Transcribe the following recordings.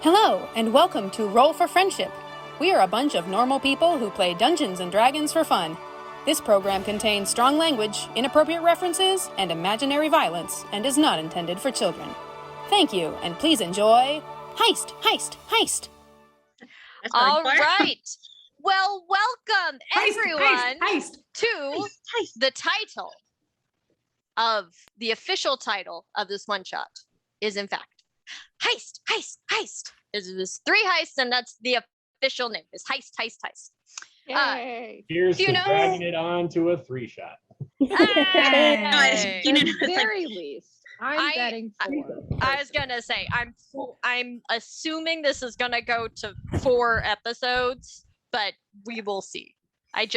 Hello, and welcome to Roll for Friendship. We are a bunch of normal people who play Dungeons & Dragons for fun. This program contains strong language, inappropriate references, and imaginary violence, and is not intended for children. Thank you, and please enjoy Heist, Heist, Heist! All right. Well, welcome, everyone, to the title of the official title of this one-shot is, in fact, Heist, Heist, Heist. There's 3 heists, and that's the official name, is Heist, Heist, Heist. Yay. Here's to dragging it on to a 3-shot. Hey. At the very least, I'm betting 4. I was gonna say, I'm assuming this is gonna go to 4 episodes, but we will see. I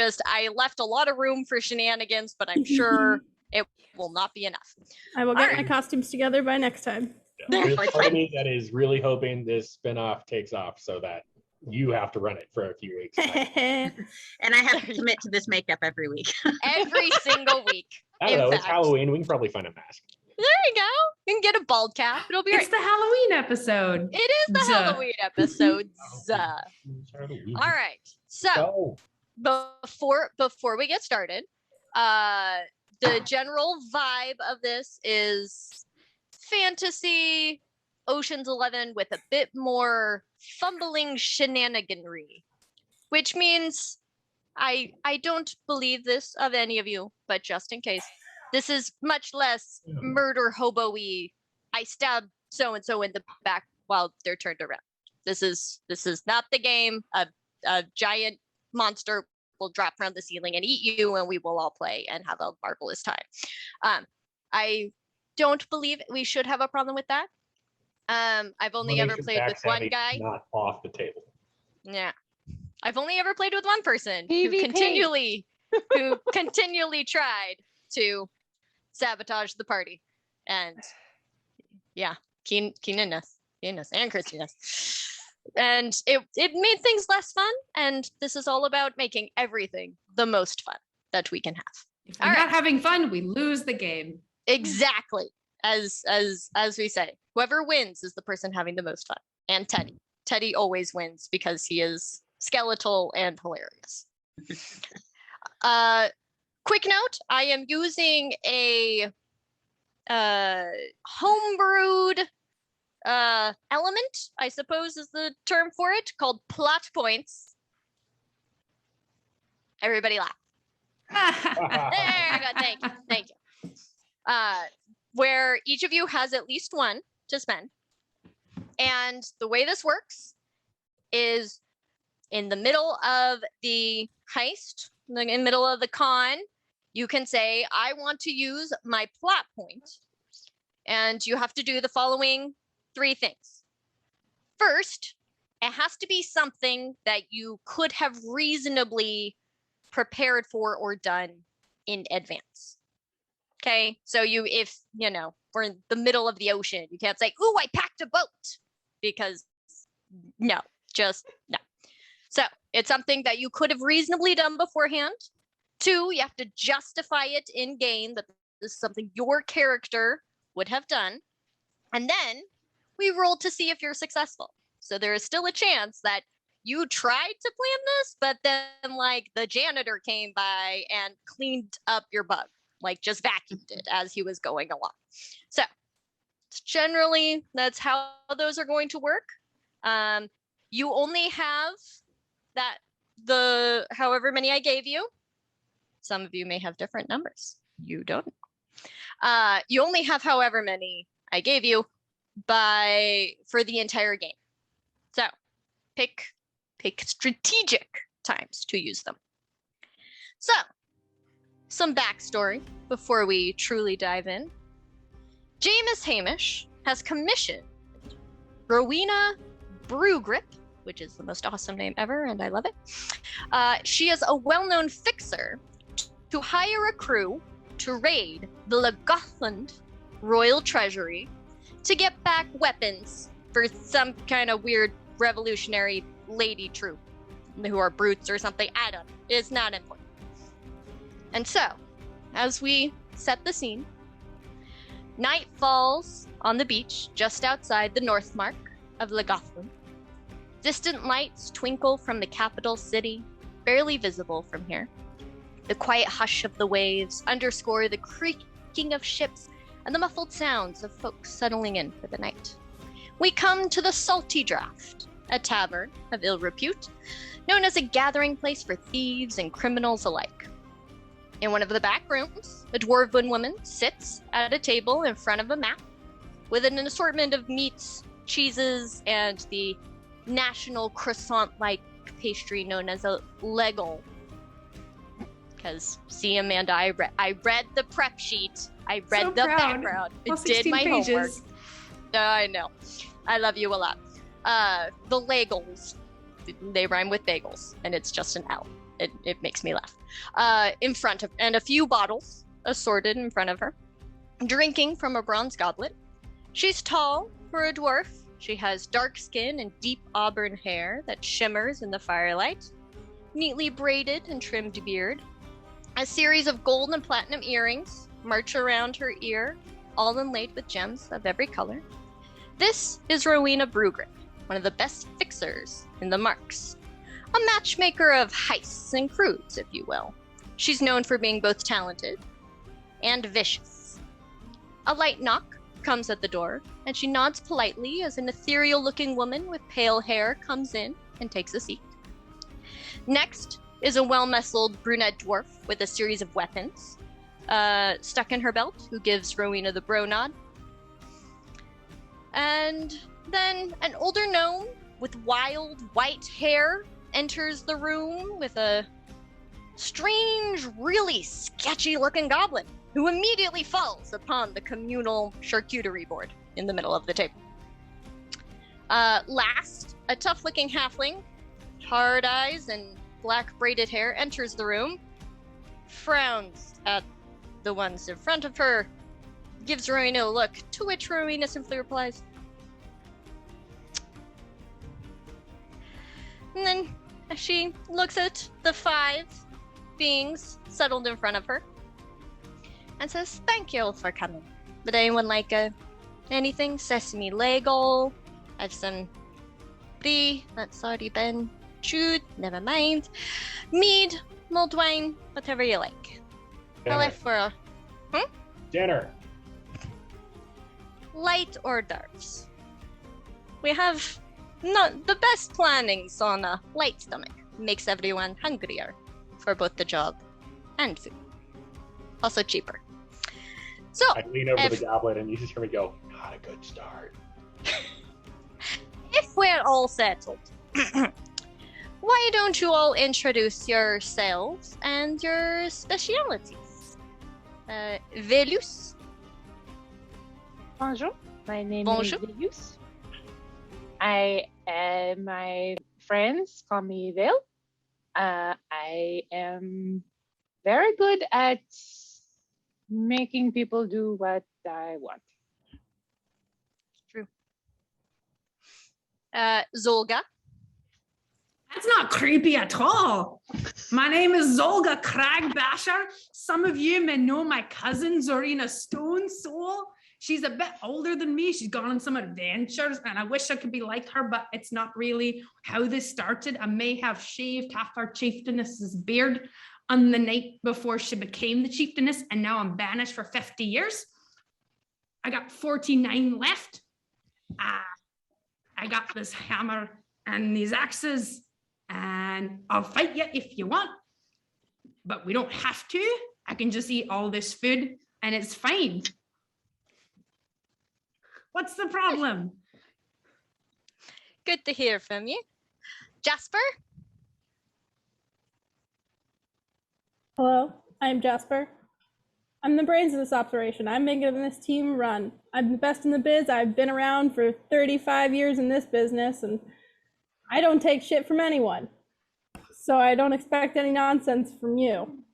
left a lot of room for shenanigans, but I'm sure it will not be enough. I will get my costumes together by next time. There's part of me that is really hoping this spinoff takes off so that you have to run it for a few weeks. And I have to commit to this makeup every week. Every single week. I don't know, it's Halloween. We can probably find a mask. There you go. You can get a bald cap. It'll be It's the Halloween episode. It is the Halloween episode. All right. So before we get started, the general vibe of this is fantasy Ocean's 11 with a bit more fumbling shenaniganry, which means I don't believe this of any of you, but just in case, this is much less murder hobo-y. I stabbed so-and-so in the back while they're turned around. This is not the game. A giant monster will drop around the ceiling and eat you, and we will all play and have a marvelous time. I don't believe we should have a problem with that. I've only ever played with one guy. Not off the table. Yeah. I've only ever played with one person PvP. who continually tried to sabotage the party. And yeah, Keanon and Christy. And it made things less fun, and this is all about making everything the most fun that we can have. If we're not having fun, we lose the game. Exactly. As we say, whoever wins is the person having the most fun. And Teddy always wins because he is skeletal and hilarious. Quick note, I am using a homebrewed element, I suppose is the term for it, called plot points. Everybody laugh. There you go. Thank you. Where each of you has at least one to spend. And the way this works is in the middle of the heist, in the middle of the con, you can say, I want to use my plot point. And you have to do the following 3 things. First, it has to be something that you could have reasonably prepared for or done in advance. Okay, so if we're in the middle of the ocean, you can't say, ooh, I packed a boat, because no. So it's something that you could have reasonably done beforehand. 2, you have to justify it in game that this is something your character would have done. And then we roll to see if you're successful. So there is still a chance that you tried to plan this, but then like the janitor came by and cleaned up your bug. Like just vacuumed it as he was going along. So generally, that's how those are going to work. You only have however many I gave you. Some of you may have different numbers. You don't. You only have however many I gave you for the entire game. So pick strategic times to use them. So some backstory before we truly dive in. Jameis Hamish has commissioned Rowena Brewgrip, which is the most awesome name ever, and I love it. She is a well-known fixer to hire a crew to raid the Lagotland Royal Treasury to get back weapons for some kind of weird revolutionary lady troop who are brutes or something. I don't know. It's not important. And so, as we set the scene, night falls on the beach just outside the north mark of Lagotland. Distant lights twinkle from the capital city, barely visible from here. The quiet hush of the waves underscore the creaking of ships and the muffled sounds of folks settling in for the night. We come to the Salty Draft, a tavern of ill repute, known as a gathering place for thieves and criminals alike. In one of the back rooms, a dwarven woman sits at a table in front of a map with an assortment of meats, cheeses, and the national croissant-like pastry known as a legel. Because, see, Amanda, I read the prep sheet. I read So the proud. background. I All did 16 my pages. homework. I know. I love you a lot. The legels. They rhyme with bagels, and it's just an L. It makes me laugh. In front of, and a few bottles assorted in front of her, drinking from a bronze goblet. She's tall for a dwarf. She has dark skin and deep auburn hair that shimmers in the firelight, neatly braided and trimmed beard. A series of gold and platinum earrings march around her ear, all inlaid with gems of every color. This is Rowena Brewgrip, one of the best fixers in the marks. A matchmaker of heists and crudes, if you will. She's known for being both talented and vicious. A light knock comes at the door, and she nods politely as an ethereal-looking woman with pale hair comes in and takes a seat. Next is a well-muscled brunette dwarf with a series of weapons stuck in her belt, who gives Rowena the bro nod. And then an older gnome with wild white hair enters the room with a strange, really sketchy-looking goblin, who immediately falls upon the communal charcuterie board in the middle of the table. Last, a tough-looking halfling, hard eyes and black braided hair, enters the room, frowns at the ones in front of her, gives Rowena a look, to which Rowena simply replies. And then she looks at the 5 beings settled in front of her and says, "Thank you all for coming. Would anyone like anything? Sesame Legel? I've some brie that's already been chewed. Never mind. Mead, mulled wine, whatever you like. I Dinner. left for a Dinner. light hors d'oeuvres. We have not the best plannings on a light stomach. Makes everyone hungrier for both the job and food. Also cheaper. So, I lean over if- the goblet and you just hear me go, not a good start. if we're all settled, why don't you all introduce yourselves and your specialities? Veilleuse? Bonjour. My name Bonjour. is Veilleuse. My friends call me Veil. I am very good at making people do what I want. Zolga? That's not creepy at all. My name is Zolga Cragbasher. Some of you may know my cousin Zorina Stone Soul. She's a bit older than me. She's gone on some adventures, and I wish I could be like her, but it's not really how this started. I may have shaved half our chieftainess's beard on the night before she became the chieftainess, and now I'm banished for 50 years. I got 49 left. I got this hammer and these axes, and I'll fight you if you want, but we don't have to. I can just eat all this food and it's fine. What's the problem? Good to hear from you. Jasper? Hello, I'm Jasper. I'm the brains of this operation. I'm making this team run. I'm the best in the biz. I've been around for 35 years in this business, and I don't take shit from anyone. So I don't expect any nonsense from you.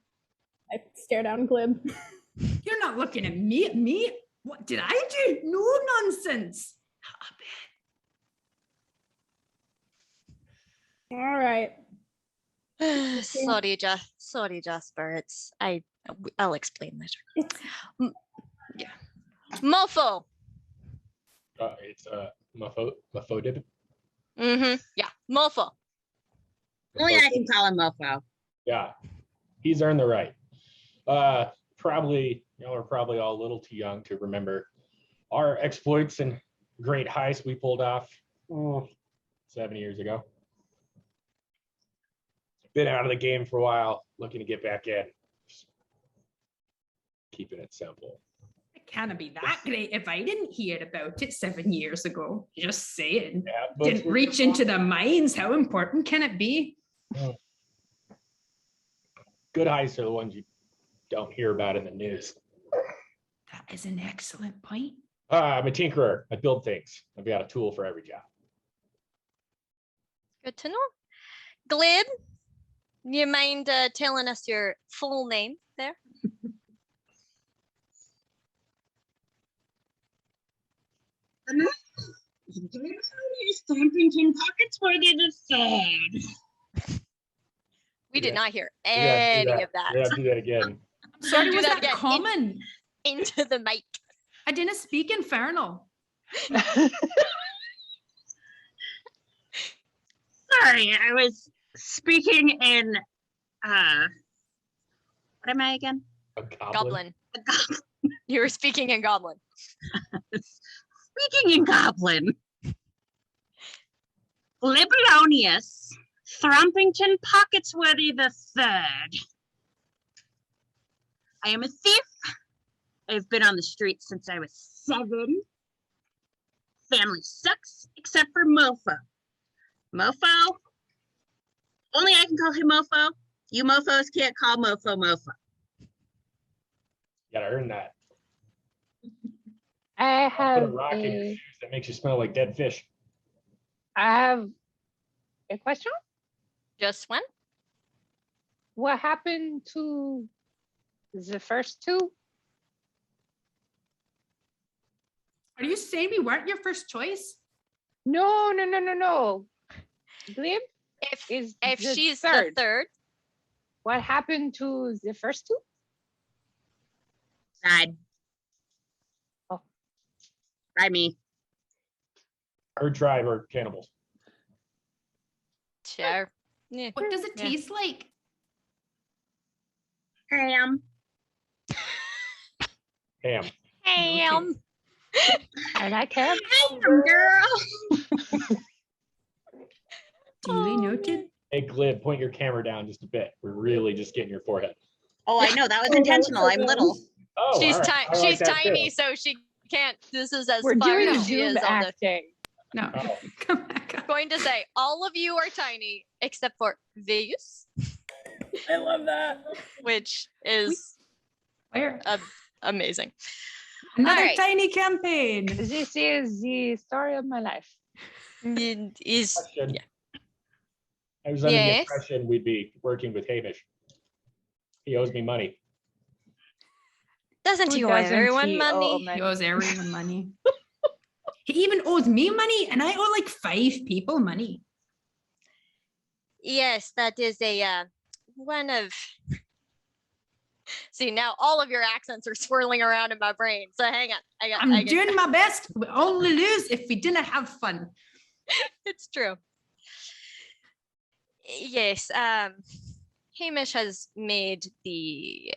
I stare down Glib. You're not looking at me. What did I do? No nonsense. All right. Sorry, Jasper. I'll explain later. Yeah. Mofo. It's Mofodbip. Mm-hmm. Yeah. Mofo. Only I can call him Mofo. Yeah, he's earned the right. Probably, y'all are probably all a little too young to remember our exploits and great heist we pulled off 7 years ago. Been out of the game for a while, looking to get back in. Just keeping it simple. It can't be that great if I didn't hear about it 7 years ago. Just saying. Yeah, but Didn't reach into the mines. How important can it be? Good heists are the ones you don't hear about in the news. That is an excellent point. I'm a tinkerer. I build things. I've got a tool for every job. Good to know. Glib, you mind telling us your full name there? Thrumpington Pocketsworthy the third. We did Yeah. not hear You gotta do any that. of that. You gotta do that again. Sorry, Do was that that again. common? Into the mic. I didn't speak Infernal. Sorry, I was speaking in what am I again? A goblin. Goblin. A goblin. You were speaking in Goblin. Speaking in Goblin. Glibalonious, Thrumpington Pocketsworthy the third. I am a thief. I've been on the streets since I was 7. Family sucks, except for Mofo. Mofo? Only I can call him Mofo. You mofos can't call Mofo Mofo. You gotta earn that. I Put a have rock in your a, shoes that makes you smell like dead fish. I have a question. Just one? What happened to the first 2? Are you saying we weren't your first choice? No. Glib If is if the she's third. the third, What happened to the first 2? Died. Oh. By me. Or tribe or cannibals. sure. Yeah. What does it Yeah. taste like? Ham. Ham. Ham. I like him. Ham, girl. Duly noted. Hey, Glib, point your camera down just a bit. We're really just getting your forehead. Oh, I know. That was intentional. I'm little. Oh, She's all right. I like she's that too. tiny, so she can't. This is as We're far doing as she Zoom is on the. acting. No, Oh. come back up. Going to say all of you are tiny except for Veilleuse, I love that. which is Where? amazing. Another Alright. tiny campaign. This is the story of my life. Is Question. yeah. I was under the Yes. impression we'd be working with Hamish. He owes me money. Doesn't Who he owe doesn't everyone he money? owe He money? owes everyone money. He even owes me money, and I owe like 5 people money. Yes, that is a one of. See, now all of your accents are swirling around in my brain. So hang on, I'm doing my best. We only lose if we didn't have fun. It's true. Yes, Hamish has made the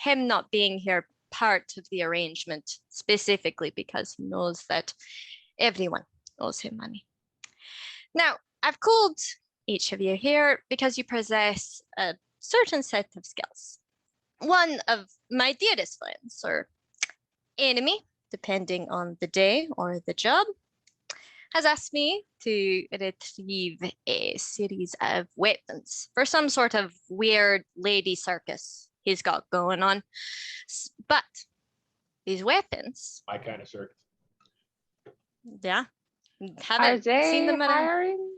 him not being here part of the arrangement specifically because he knows that everyone owes him money. Now, I've called each of you here because you possess a certain set of skills. One of my dearest friends, or enemy, depending on the day or the job, has asked me to retrieve a series of weapons for some sort of weird lady circus he's got going on. But these weapons, My kind of circus. yeah, Are haven't they seen them around. hiring?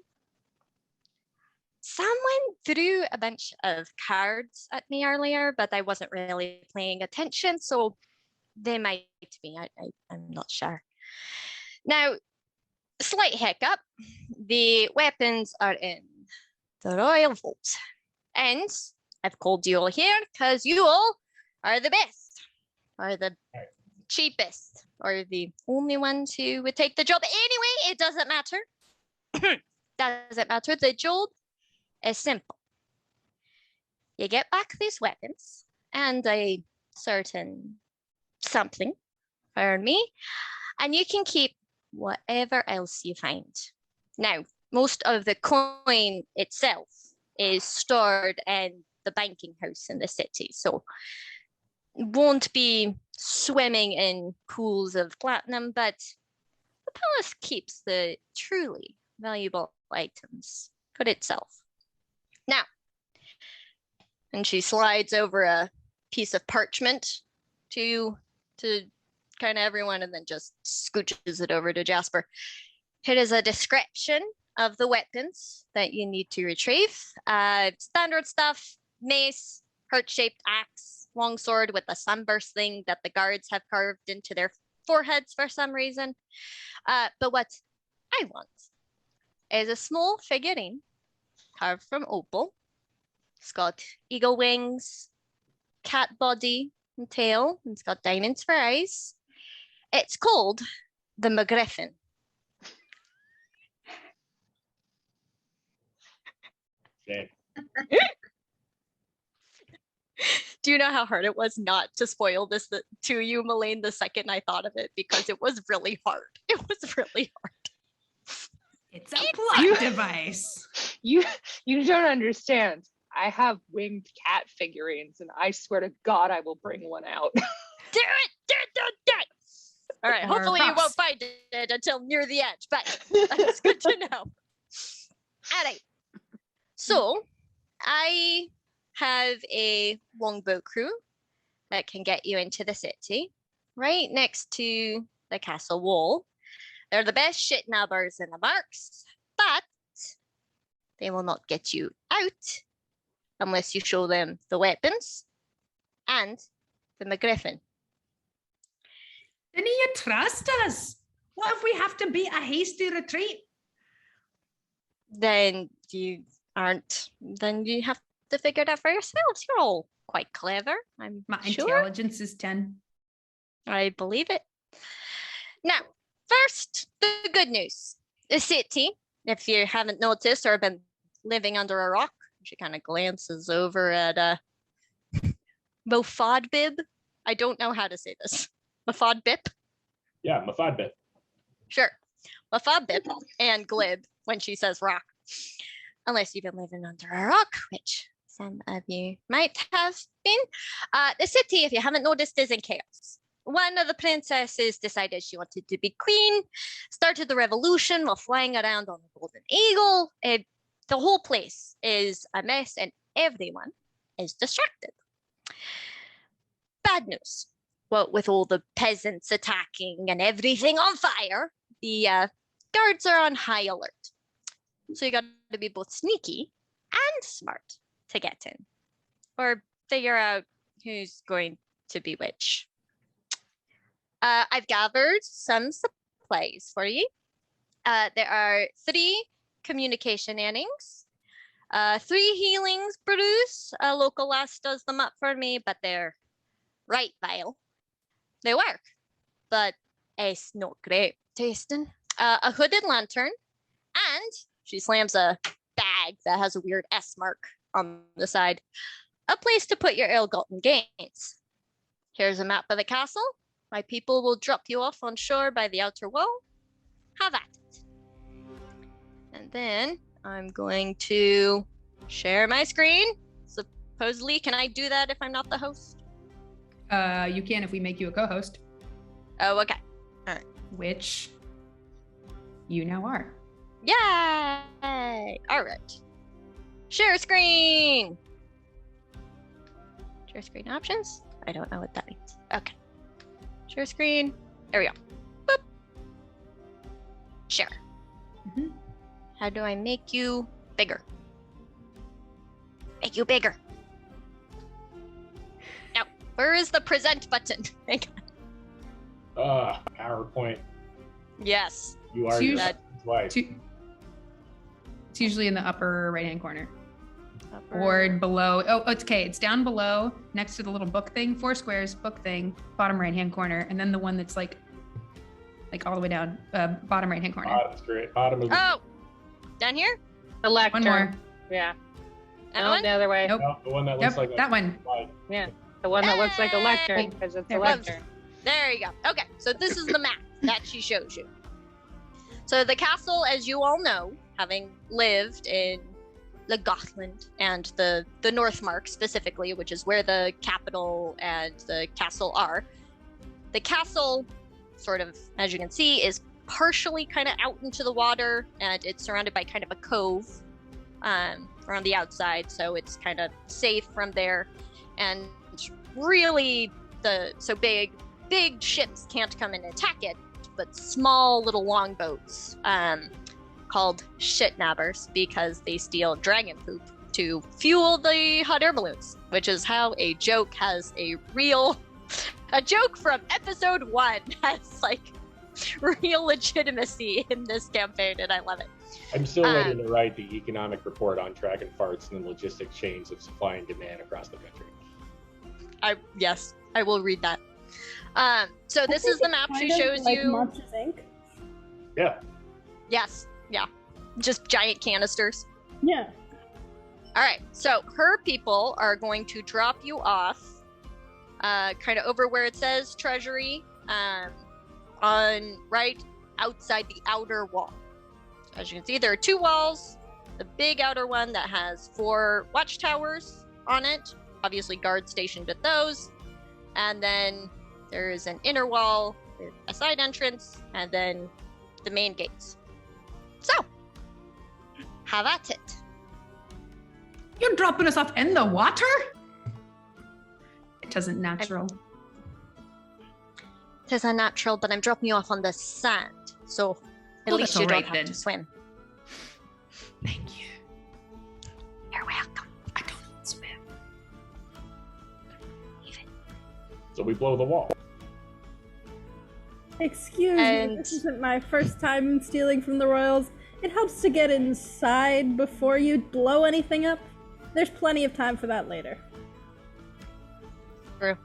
Someone threw a bunch of cards at me earlier, but I wasn't really paying attention, so they might be. I'm not sure. Now, slight hiccup. The weapons are in the Royal Vault. And I've called you all here because you all are the best, or the cheapest, or the only ones who would take the job. Anyway, it doesn't matter. Doesn't matter. The job is simple. You get back these weapons and a certain something, pardon me, and you can keep whatever else you find. Now, most of the coin itself is stored in the banking house in the city, so won't be swimming in pools of platinum, but the palace keeps the truly valuable items for itself. Now, and she slides over a piece of parchment to kind of everyone and then just scooches it over to Jasper. Here is a description of the weapons that you need to retrieve. Standard stuff, mace, heart-shaped axe, longsword with a sunburst thing that the guards have carved into their foreheads for some reason. But what I want is a small figurine carved from opal. It's got eagle wings, cat body and tail, and it's got diamonds for eyes. It's called the McGriffin. Shame. Do you know how hard it was not to spoil this to you, Melaine, the second I thought of it? Because it was really hard. It was really hard. It's a plot device. You don't understand. I have winged cat figurines, and I swear to God, I will bring one out. Do it! Do it! All right, Or hopefully you props. won't find it until near the edge, but that's good to know. All right. So, I have a longboat crew that can get you into the city, right next to the castle wall. They're the best shit nabbers in the marks, but they will not get you out unless you show them the weapons and the McGriffin. Didn't you trust us? What if we have to beat a hasty retreat? Then you have to figure it out for yourselves. You're all quite clever, I'm My sure. intelligence is 10. I believe it. Now, first, the good news. The city, if you haven't noticed or been living under a rock, she kind of glances over at Mofodbip. I don't know how to say this. Mofodbip? Yeah, Mofodbip. Sure. Mofodbip and Glib when she says rock. Unless you've been living under a rock, which some of you might have been. The city, if you haven't noticed, is in chaos. One of the princesses decided she wanted to be queen, started the revolution while flying around on a golden eagle. The whole place is a mess and everyone is distracted. Bad news. Well, with all the peasants attacking and everything on fire, the guards are on high alert. So you got to be both sneaky and smart to get in, or figure out who's going to be which. I've gathered some supplies for you. There are 3 communication innings, 3 healings, Bruce. A local lass does them up for me, but they're right vile. They work, but it's not great tasting. A hooded lantern, and she slams a bag that has a weird S mark on the side. A place to put your ill-gotten gains. Here's a map of the castle. My people will drop you off on shore by the outer wall. Have at it. And then I'm going to share my screen. Supposedly, can I do that if I'm not the host? You can if we make you a co-host, Oh, okay. which you now are. Yay! All right. Share screen. Share screen options? I don't know what that means. Okay. Share screen. There we go. Boop. Share. Mhm. How do I make you bigger? Make you bigger. Now, where is the present button? Hang on. PowerPoint. Yes. You are So you your should- wife. It's usually in the upper right-hand corner. Or below. Oh, it's okay. It's down below next to the little book thing, 4 squares, book thing, bottom right-hand corner. And then the one that's like all the way down, bottom right-hand corner. Bottom straight. Bottom of the Oh, Down here? The lectern. One more. Yeah. That No, one? the other way. Nope. No, the one that looks Yep, like that one. Yeah. The one that looks like a lectern because it's a There we go. lectern. There you go. Okay, so this is the map that she shows you. So the castle, as you all know, having lived in the Gothland and the Northmark specifically, which is where the capital and the castle are. The castle, sort of, as you can see, is partially kind of out into the water, and it's surrounded by kind of a cove around the outside, so it's kind of safe from there. And really, big ships can't come and attack it, but small little longboats called shitnabbers, because they steal dragon poop to fuel the hot air balloons, which is how a joke has a joke from episode 1 has like real legitimacy in this campaign, and I love it. I'm still ready to write the economic report on dragon farts and the logistic chains of supply and demand across the country. Yes, I will read that. So this is the map she shows like you. Monsters Inc. Yeah. Yes, yeah, just giant canisters. Yeah. All right, so her people are going to drop you off kind of over where it says treasury, on right outside the outer wall. As you can see, there are 2 walls. The big outer one that has 4 watchtowers on it, obviously guards stationed at those. And then there is an inner wall with a side entrance, and then the main gates. So, have at it. You're dropping us off in the water? It isn't natural. It is unnatural, but I'm dropping you off on the sand, so at Oh, least that's you don't alright have then. to swim. Thank you. You're welcome. I don't swim. So we blow the wall. Excuse me, And- this isn't my first time stealing from the royals. It helps to get inside before you blow anything up. There's plenty of time for that later. True.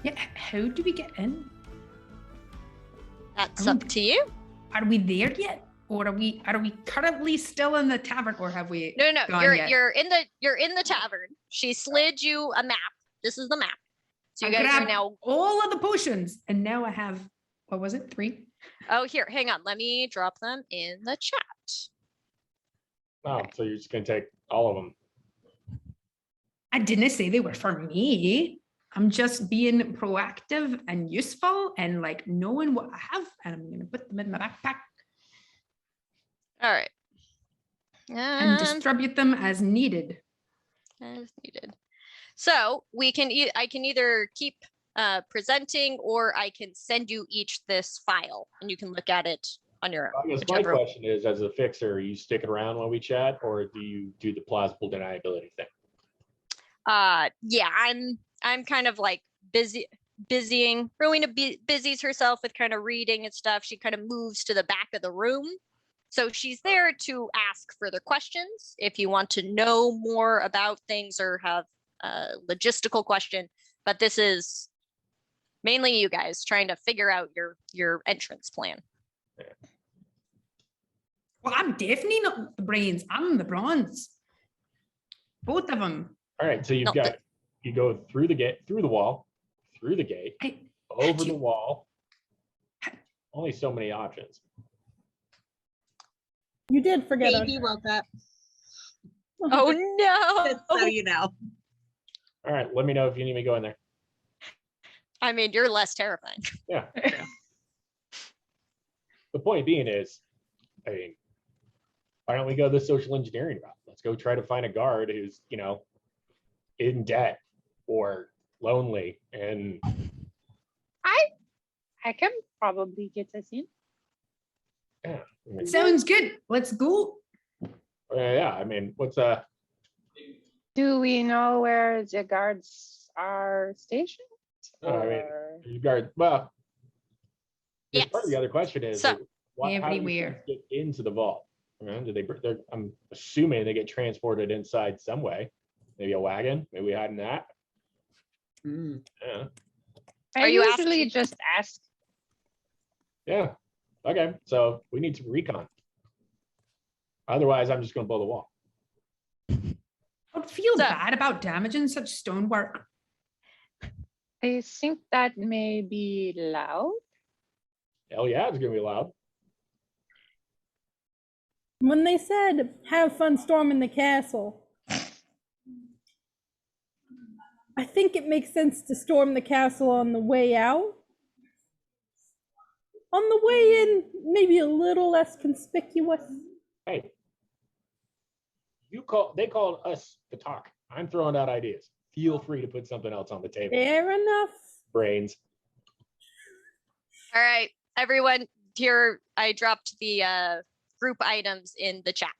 Yeah, how do we get in? That's up to you. Are we there yet? Or are we currently still in the tavern, or have we No, gone you're yet? you're in the tavern. She slid you a map. This is the map. So you I guys are grabbed now. all of the potions, and now I have, what was it, 3? Oh, here, hang on. Let me drop them in the chat. Oh, so you're just gonna take all of them. I didn't say they were for me. I'm just being proactive and useful and like knowing what I have, and I'm gonna put them in my backpack All right. and distribute them as needed. As needed. So we can. I can either keep presenting, or I can send you each this file, and you can look at it on your I own. guess my whichever- question is, as a fixer, are you sticking around while we chat, or do you do the plausible deniability thing? Yeah, I'm kind of like busying. Rowena busies herself with kind of reading and stuff. She kind of moves to the back of the room. So she's there to ask further questions if you want to know more about things or have a logistical question. But this is mainly you guys trying to figure out your entrance plan. Well, I'm definitely not the brains. I'm the bronze. Both of them. All right, so No, you go through the gate, through the wall, through the gate, over the you- wall. Only so many options. You did forget us. Baby woke up, Oh no! just so you know. All right, let me know if you need me to go in there. I mean, you're less terrifying. Yeah. The point being is, I mean, why don't we go the social engineering route? Let's go try to find a guard who's, in debt or lonely, and I can probably get us in. yeah, I mean, Sounds good. Let's go. yeah. I mean, what's Do we know where the guards are stationed? I mean, Or- you guard? Well, Yes. part of the other question is, So- how do you Everywhere. get into the vault? Do they? I'm assuming they get transported inside some way. Maybe a wagon. Maybe we had in that. Yeah. I Are you usually asking- just ask. Yeah. Okay, so we need to recon. Otherwise, I'm just going to blow the wall. I would feel So- bad about damaging such stonework. I think that may be loud. Hell yeah, it's going to be loud. When they said, have fun storming the castle, I think it makes sense to storm the castle on the way out. On the way in, maybe a little less conspicuous. Hey, they called us to talk. I'm throwing out ideas. Feel free to put something else on the table. Fair enough. Brains. All right, everyone. Here, I dropped the group items in the chat.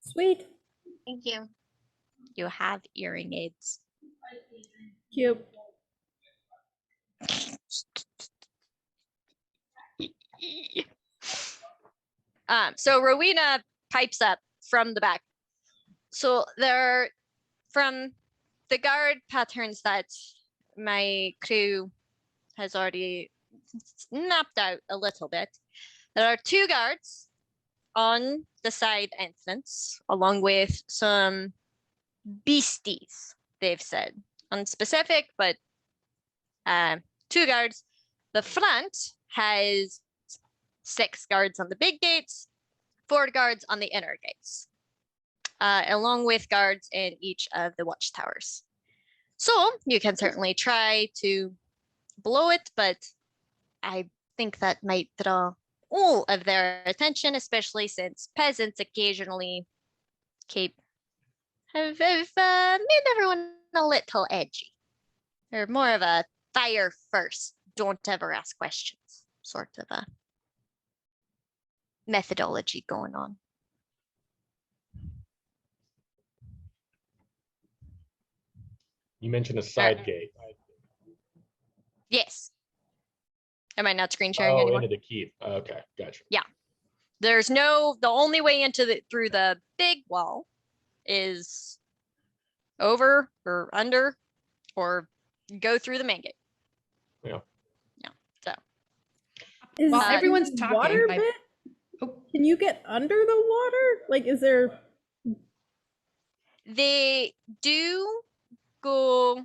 Sweet. Thank you. You have hearing aids. Cute. So Rowena pipes up from the back. So there, from the guard patterns that my crew has already snapped out a little bit, there are 2 guards on the side entrance, along with some beasties, they've said. Unspecific, but 2 guards. The front has 6 guards on the big gates, 4 guards on the inner gates, along with guards in each of the watchtowers. So you can certainly try to blow it, but I think that might draw all of their attention, especially since peasants occasionally have made everyone a little edgy. They're more of a fire first, don't ever ask questions sort of a methodology going on. You mentioned a side gate. Yes. Am I not screen sharing Oh, anymore? into the keep. Okay, gotcha. There's no, the only way into through the big wall is over or under or go through the main gate. Yeah. So Is While Uh, everyone's the talking, water I- bit? Oh. Can you get under the water? Like, is there? they do go,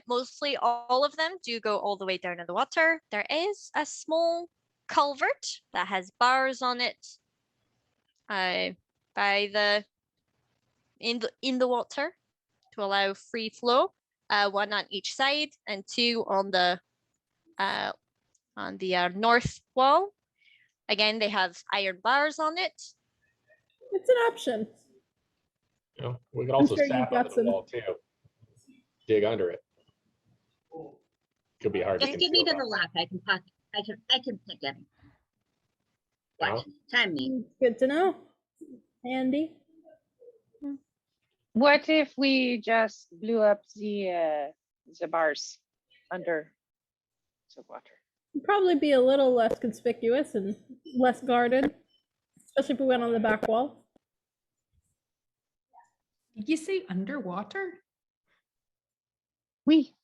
mostly all of them do go all the way down in the water. There is a small culvert that has bars on it by the in the water to allow free flow. 1 on each side and 2 on the north wall. Again, they have iron bars on it. It's an option. You know, we could also sure you've sap got under the some- wall too. Dig under it. Could be hard Just to give me to conceal. the lock. I can pick it. No? Watch. Time me. Good to know. Handy. What if we just blew up the bars under the water? It'd probably be a little less conspicuous and less guarded, especially if we went on the back wall. Did you say underwater? We.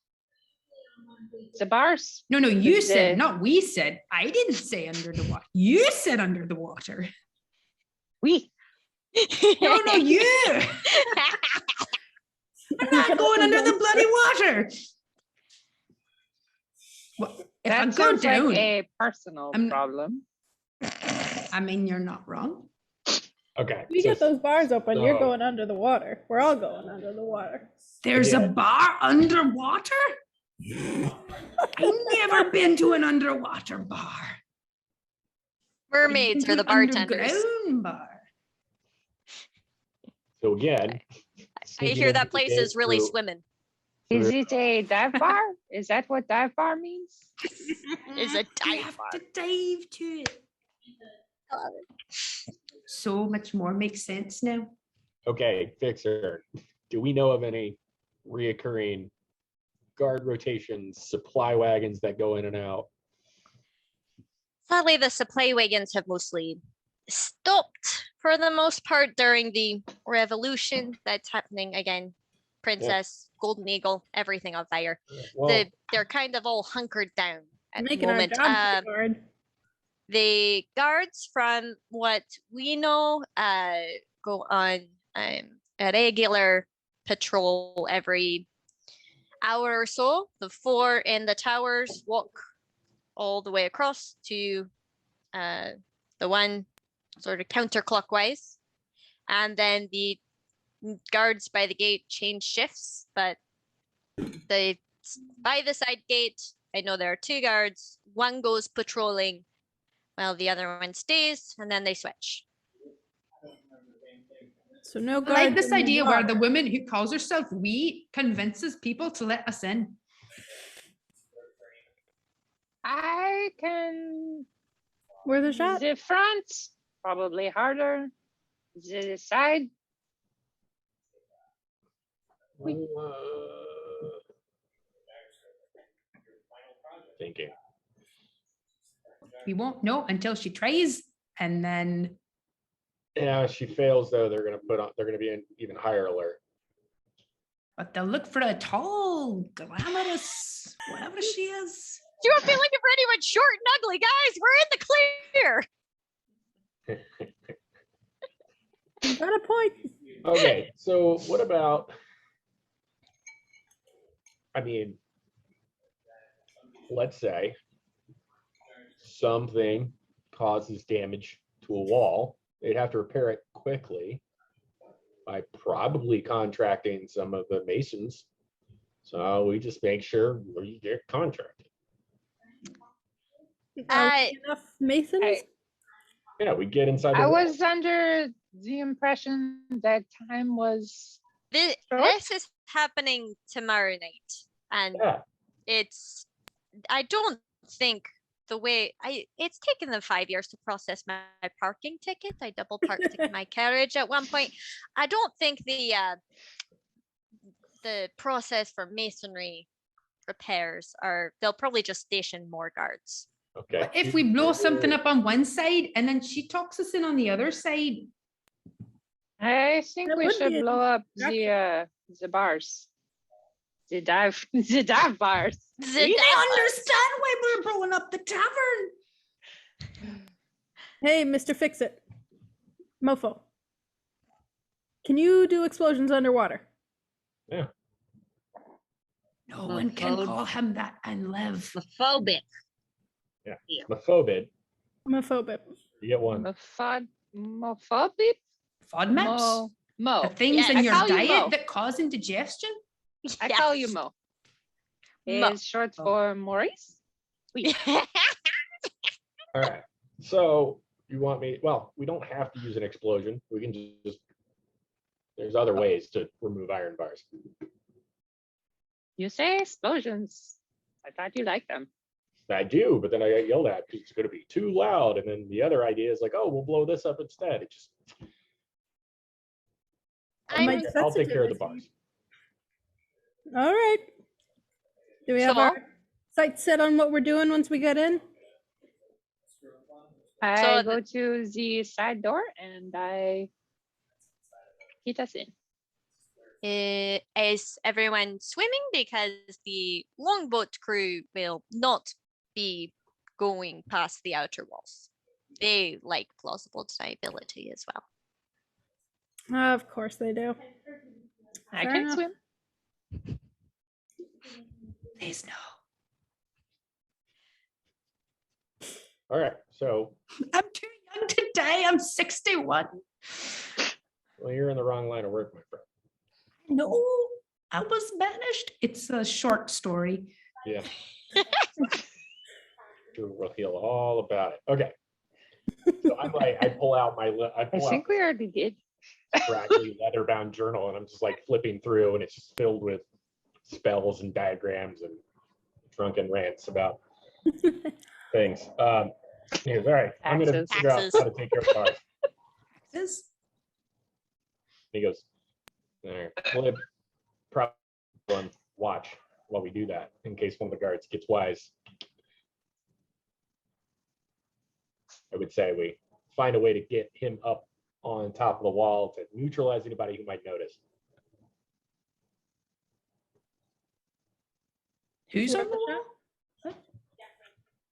The bars. No, you The- said, not we said. I didn't say under the water. You said under the water. We. No, you. I'm not going under the bloody water. Well, if I That go sounds down, like a personal I'm- problem. I mean, you're not wrong. Okay. If you so- get those bars open, you're so- going under the water. We're all going under the water. There's Yeah. a bar underwater? I've never been to an underwater bar. Mermaids I've are the been to an bartenders. underground bar. So again, I sneaking hear into that the place gate is really through- swimming. Is through- it a dive bar? Is that what dive bar means? Is a You dive have bar. to dive to it. So much more makes sense now. Okay, Fixer. Do we know of any reoccurring guard rotations, supply wagons that go in and out? Sadly, the supply wagons have mostly stopped for the most part during the revolution that's happening again. Princess, Golden Eagle, everything on fire. Well, They're kind of all hunkered down at the Making our moment. job pretty hard. The guards, from what we know, go on a regular patrol every hour or so. The 4 in the towers walk all the way across to the one sort of counterclockwise. And then the guards by the gate change shifts, but by the side gate, I know there are 2 guards. One goes patrolling while the other one stays, and then they switch. So no I guards. like this in the idea where the bar. woman who calls herself we convinces people to let us in. I can. Where's the shot? The front, probably harder. The side, Thinking. We won't know until she tries, and then Yeah, if she fails though, they're gonna be in even higher alert. but they'll look for a tall, glamorous, whatever she is. Do you feel like if anyone short and ugly, guys, we're in the clear. Got a point. Okay, so what about? I mean, let's say something causes damage to a wall. They'd have to repair it quickly by probably contracting some of the masons. So we just make sure we get contracted. Enough masons? Yeah, we get inside the I wall. was under the impression that time was This, Sure. this is happening tomorrow night, and Yeah, I don't think it's taken them 5 years to process my parking ticket. I double parked my carriage at one point. I don't think the process for masonry repairs they'll probably just station more guards. okay. But if we blow something up on one side and then she talks us in on the other side, I think That we would should be a blow up the bars. The dive the dive bars. we didn't understand why we're blowing up the tavern. Hey, Mr. Fix-It. Mofo. Can you do explosions underwater? Yeah. No one can Mofo- call him that and live. Mofodbip. Mofodbip, Mofodbip. you get one. Mofodbip? FODMAPs? Mo. The things Yes. in I your call you diet Mo. that cause indigestion? I call you Yes. Mo. Mo. It's short for Maurice. All right. So you want me? Well, we don't have to use an explosion. We can just. There's other ways to remove iron bars. You say explosions. I thought you liked them. I do, but then I get yelled at because it's going to be too loud. And then the other idea is like, oh, we'll blow this up instead. It just. I'm- I'll take care of the bars. All right. Do we have So- our sights set on what we're doing once we get in? I So go to the side door and I get us in. Is everyone swimming? Because the longboat crew will not be going past the outer walls. They like plausible deniability as well. Of course they do. I Fair can enough. swim. Please no. All right. So, I'm too young to die. I'm 61. well, you're in the wrong line of work, my friend. No, I was banished. It's a short story. Yeah. We'll heal all about it. Okay. So I'm like, I pull out I think we already did. scraggly leather-bound journal, and I'm just like flipping through, and it's just filled with spells and diagrams and drunken rants about things. He goes, all right, I'm gonna Axes. figure out Axes. how to take care of bars. This He goes, all right, we'll probably watch while we do that in case one of the guards gets wise. I would say we find a way to get him up on top of the wall to neutralize anybody who might notice. who's on the wall?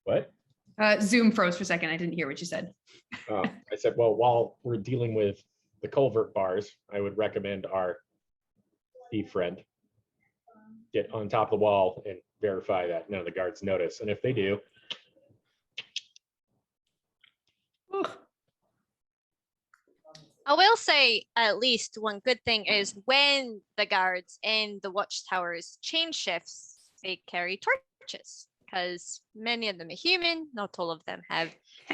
What? Zoom froze for a second. I didn't hear what you said. Oh, I said, well, while we're dealing with the culvert bars, I would recommend our thief friend get on top of the wall and verify that none of the guards notice. And if they do, I will say at least one good thing is when the guards in the watchtowers change shifts, they carry torches because many of them are human. Not all of them have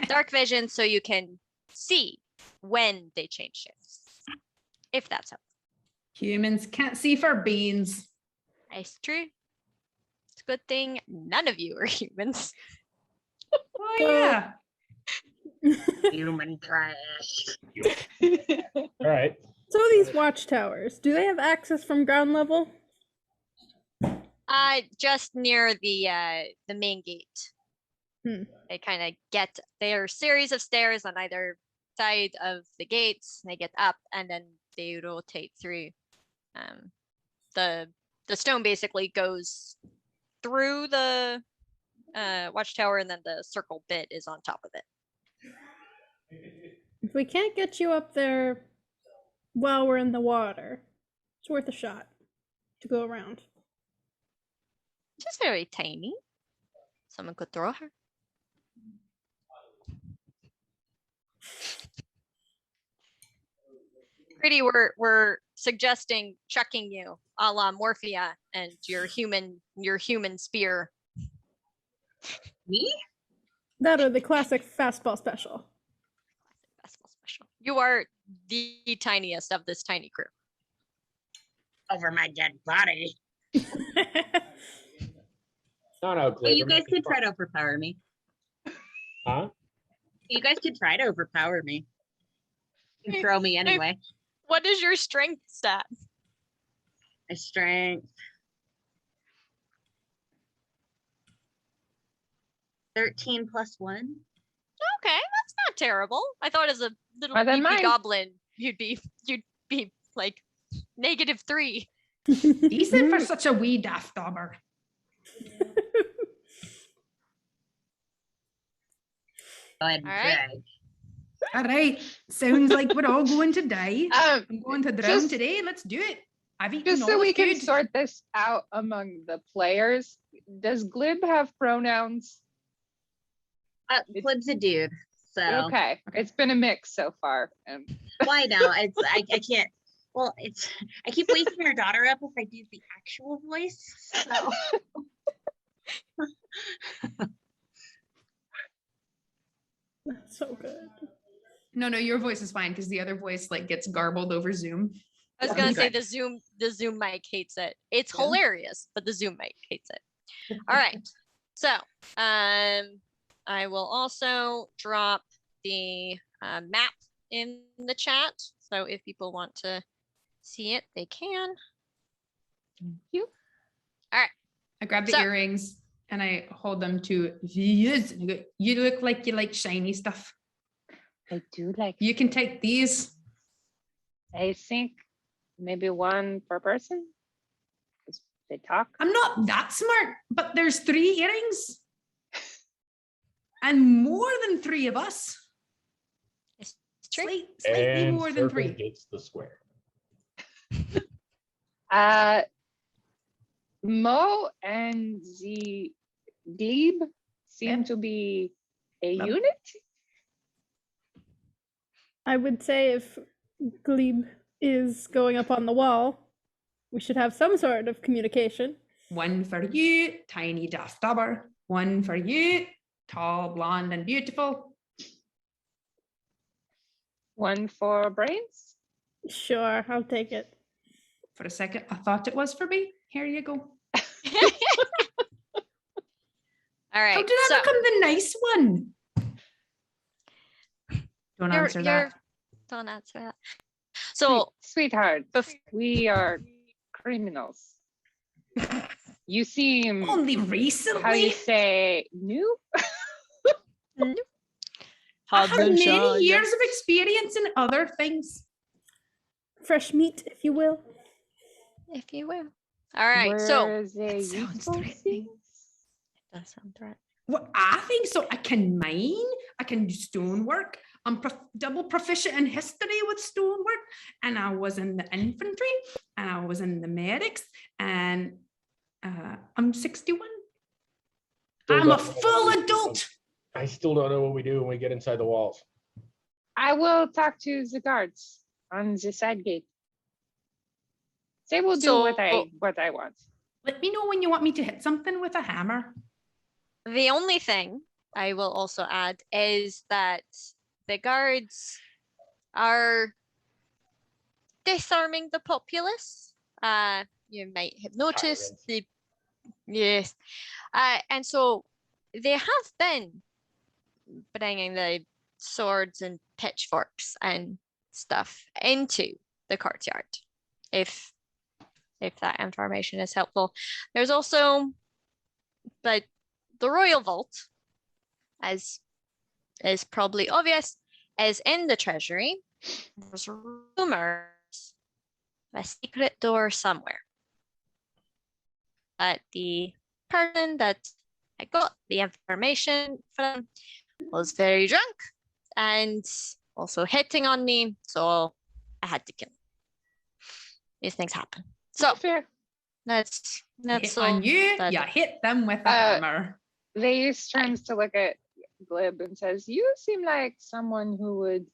dark vision, so you can see when they change shifts. If that's helpful. Humans can't see for beans. It's true. It's a good thing none of you are humans. Oh yeah. Human trash. all right. So these watchtowers, do they have access from ground level? Just near the main gate. They kind of get their series of stairs on either side of the gates. They get up and then they rotate through. The stone basically goes through the watchtower, and then the circle bit is on top of it. If we can't get you up there while we're in the water, it's worth a shot to go around. Just very tiny. Someone could throw her. Pretty, we're suggesting chucking you a la Morphia and your human spear. Me? That or the classic fastball special. Festival special. You are the tiniest of this tiny crew. Over my dead body. No, Well, you guys could try to overpower me. Huh? You guys could try to overpower me. And throw me anyway. What is your strength stat? My strength. 13 plus 1. Okay, that's not terrible. I thought as a little More than baby mine. goblin, you'd be like -3. Decent for such a wee daft dauber. Go ahead and All right. drag. All right. Sounds like we're all going to die. I'm going to drown just- today. Let's do it. I've eaten Just all so the we can food. sort this out among the players, does Glib have pronouns? Glib's a dude. So Okay, it's been a mix so far. why now? I can't. Well, I keep waking her daughter up if I do the actual voice. So That's so good. No, your voice is fine because the other voice like gets garbled over Zoom. I was gonna say the Zoom mic hates it. It's hilarious, but the Zoom mic hates it. All right. So I will also drop the map in the chat. So if people want to see it, they can. Thank you. I grab the So- earrings and I hold them to Veilleuse. And I go, you look like you like shiny stuff. I do like. You can take these. I think maybe one per person. 'Cause they talk. I'm not that smart, but there's 3 earrings. And more than 3 of us. It's true. Slightly And more than circle 3. gets the square. Mo and the Glebe seem Yeah. to be a Love- unit. I would say if Glebe is going up on the wall, we should have some sort of communication. 1 for you, tiny daft dauber. 1 for you, tall, blonde, and beautiful. One for brains. Sure, I'll take it. For a second, I thought it was for me. Here you go. All right. How did I so become the nice one? Don't answer that. Don't answer that. So Sweetheart, bef- we are criminals. You seem, Only how you recently. say, new? I have many years of experience in other things. Fresh meat, if you will. if you will. All right. So Were they That sounds useful threatening. things? that sounds right. Well, I think so. I can mine. I can do stonework. I'm double proficient in history with stonework, and I was in the infantry, and I was in the medics, and I'm 61. Still I'm a don't know full what we do. adult. I still don't know what we do when we get inside the walls. I will talk to the guards on the side gate. They will do what I want. Let me know when you want me to hit something with a hammer. The only thing I will also add is that the guards are disarming the populace. You might have noticed yes. And so they have been bringing the swords and pitchforks and stuff into the courtyard. If that information is helpful. There's also the royal vault, as is probably obvious, is in the treasury. There's rumors of a secret door somewhere. But the person that I got the information from was very drunk and also hitting on me, so I had to kill him. These things happen. So Fair. that's Hit all. on you, that- you hit them with a hammer. Veilleuse turns to look at Glib and says, "You seem like someone who would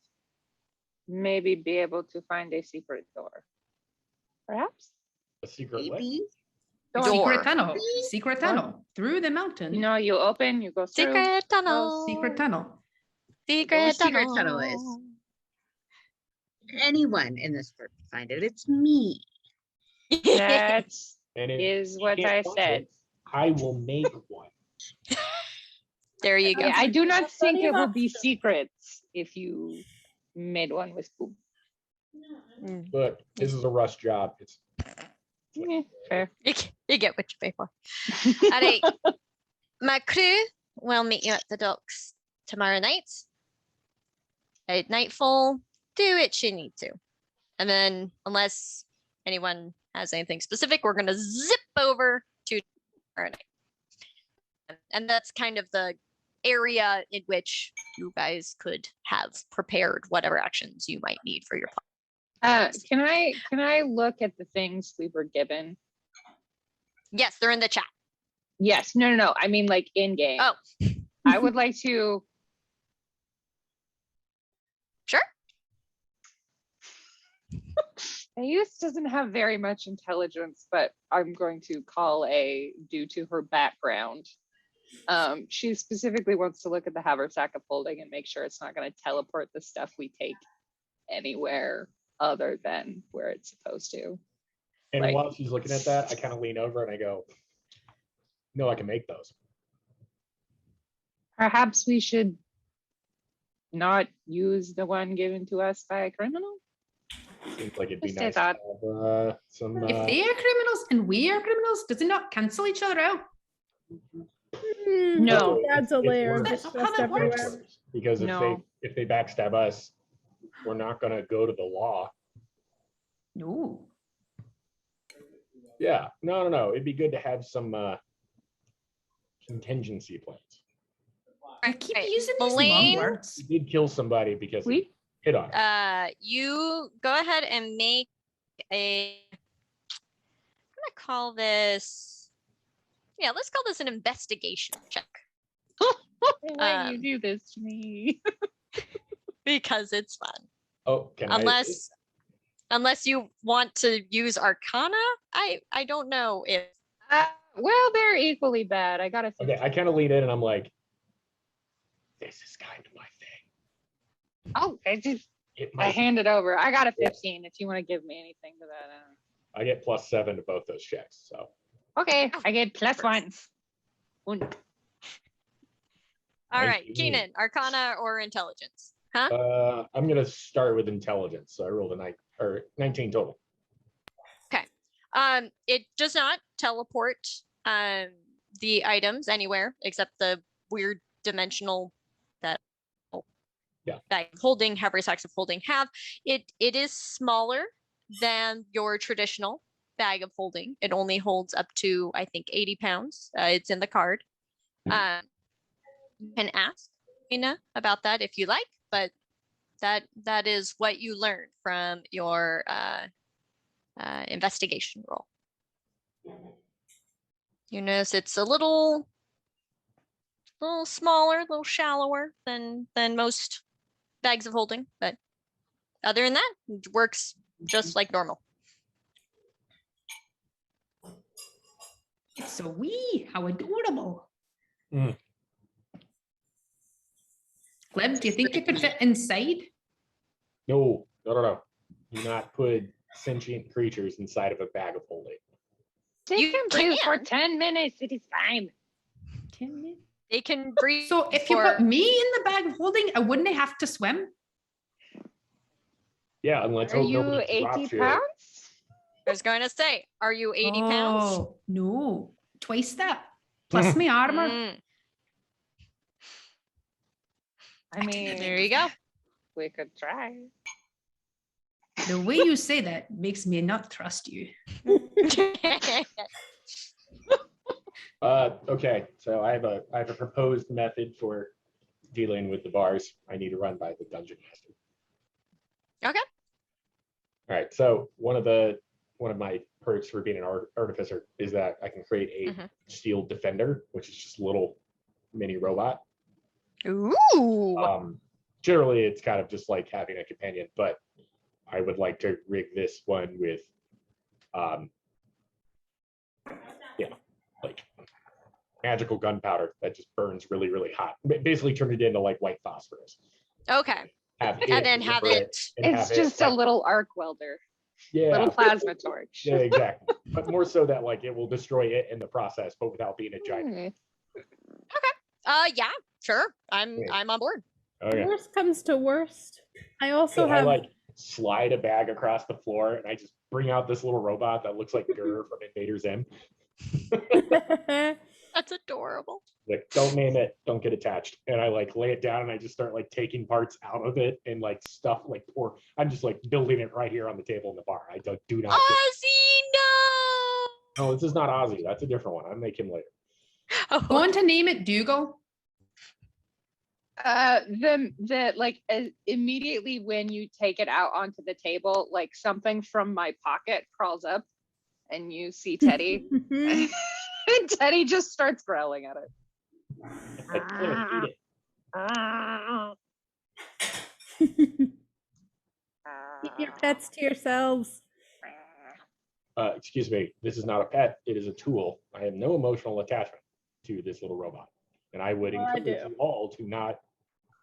maybe be able to find a secret door. Perhaps? A secret what? Maybe. Door. Secret tunnel. Secret tunnel. Through the mountain. You know, you open, you go through. Secret tunnel. Secret tunnel. Secret secret tunnel. tunnel is. Anyone in this group can find it. It's me. That And if is you what can't I find said. it, I will make one. There you go. Yeah, I do not think it will enough. be secrets if you made one with poop. Mm. But this is a rush job. It's Yeah, fair. You get what you pay for. All right. My crew will meet you at the docks tomorrow night. At nightfall, do what you need to. And then, unless anyone has anything specific, we're going to zip over to tomorrow night. And that's kind of the area in which you guys could have prepared whatever actions you might need for your plan. Can I look at the things we were given? Yes, they're in the chat. Yes. No. I mean, like in game. Oh. I would like to. Sure. Veilleuse doesn't have very much intelligence, but I'm going to call a due to her background. She specifically wants to look at the haversack of holding and make sure it's not going to teleport the stuff we take anywhere other than where it's supposed to. and Like- while she's looking at that, I kind of lean over and I go, "No, I can make those." Perhaps we should not use the one given to us by a criminal. Seems like it'd be Just a nice to thought. have some. If they are criminals and we are criminals, does it not cancel each other out? No. That's a It's layer of worse. That's distrust how that works. everywhere. Because No. if they backstab us, we're not going to go to the law. No. Yeah, no. It'd be good to have some contingency plans. I keep Right. using these Melaine? long words. We did kill somebody because We he hit on her. You go ahead and make a. I'm gonna call this. Yeah, let's call this an investigation check why you do this to me? because it's fun. Oh, can Unless you want to use Arcana, I don't know if. Well, they're equally bad. I got a. Okay, I kind of lean in and I'm like, "This is kind of my thing." Oh, It I might. hand it over. I got a 15. If you want to give me anything to that. I get +7 to both those checks. So Okay, I get +1. All right, 19. Keanon, Arcana or Intelligence? Huh? I'm gonna start with intelligence. So I rolled a 19 total. It does not teleport the items anywhere except the weird dimensional that bag of holding, haversacks of holding have. It is smaller than your traditional bag of holding. It only holds up to, I think, 80 pounds. It's in the card. You can ask Rowena about that if you like, but that is what you learned from your investigation roll. You notice it's a little smaller, a little shallower than most bags of holding, but other than that, it works just like normal. It's so wee. How adorable. Mm. Gleb, do you think it could fit inside? No. Do not put sentient creatures inside of a bag of holding. Take them can. for 10 minutes. It is fine. 10 minutes. They can breathe. So if you put me in the bag of holding, I wouldn't have to swim? Yeah, and let's Are hope you nobody 80 drops you. pounds? I was going to say, are you 80 pounds? Oh, no. Twice that. Plus my armor. Mm, I mean, there you go. we could try. The way you say that makes me not trust you. Okay, so I have a proposed method for dealing with the bars. I need to run by the dungeon master. Okay. All right. So one of my perks for being an artificer is that I can create a steel defender, which is just a little mini robot. Ooh. Generally, it's kind of just like having a companion, but I would like to rig this one with, like magical gunpowder that just burns really, really hot. Basically, turn it into like white phosphorus. Okay. And then have it. It's just a little arc welder. Yeah, Little plasma torch. yeah, exactly. But more so that like it will destroy it in the process, but without being a giant. Yeah, sure. I'm on board. Okay. Worst comes to worst. I also So I have like slide a bag across the floor and I just bring out this little robot that looks like Gur from Invader Zim. That's adorable. Like, don't name it, don't get attached. And I like lay it down and I just start like taking parts out of it and like stuff like I'm just like building it right here on the table in the bar. I do not Ozzy, no. No, this is not Ozzy. That's a different one. I'll make him later. Oh, Going to name it Dougal? Immediately when you take it out onto the table, like something from my pocket crawls up and you see Teddy. And Teddy just starts growling at it. I can't eat it. Keep your pets to yourselves. Excuse me, this is not a pet, it is a tool. I have no emotional attachment to this little robot. And I would encourage you all to not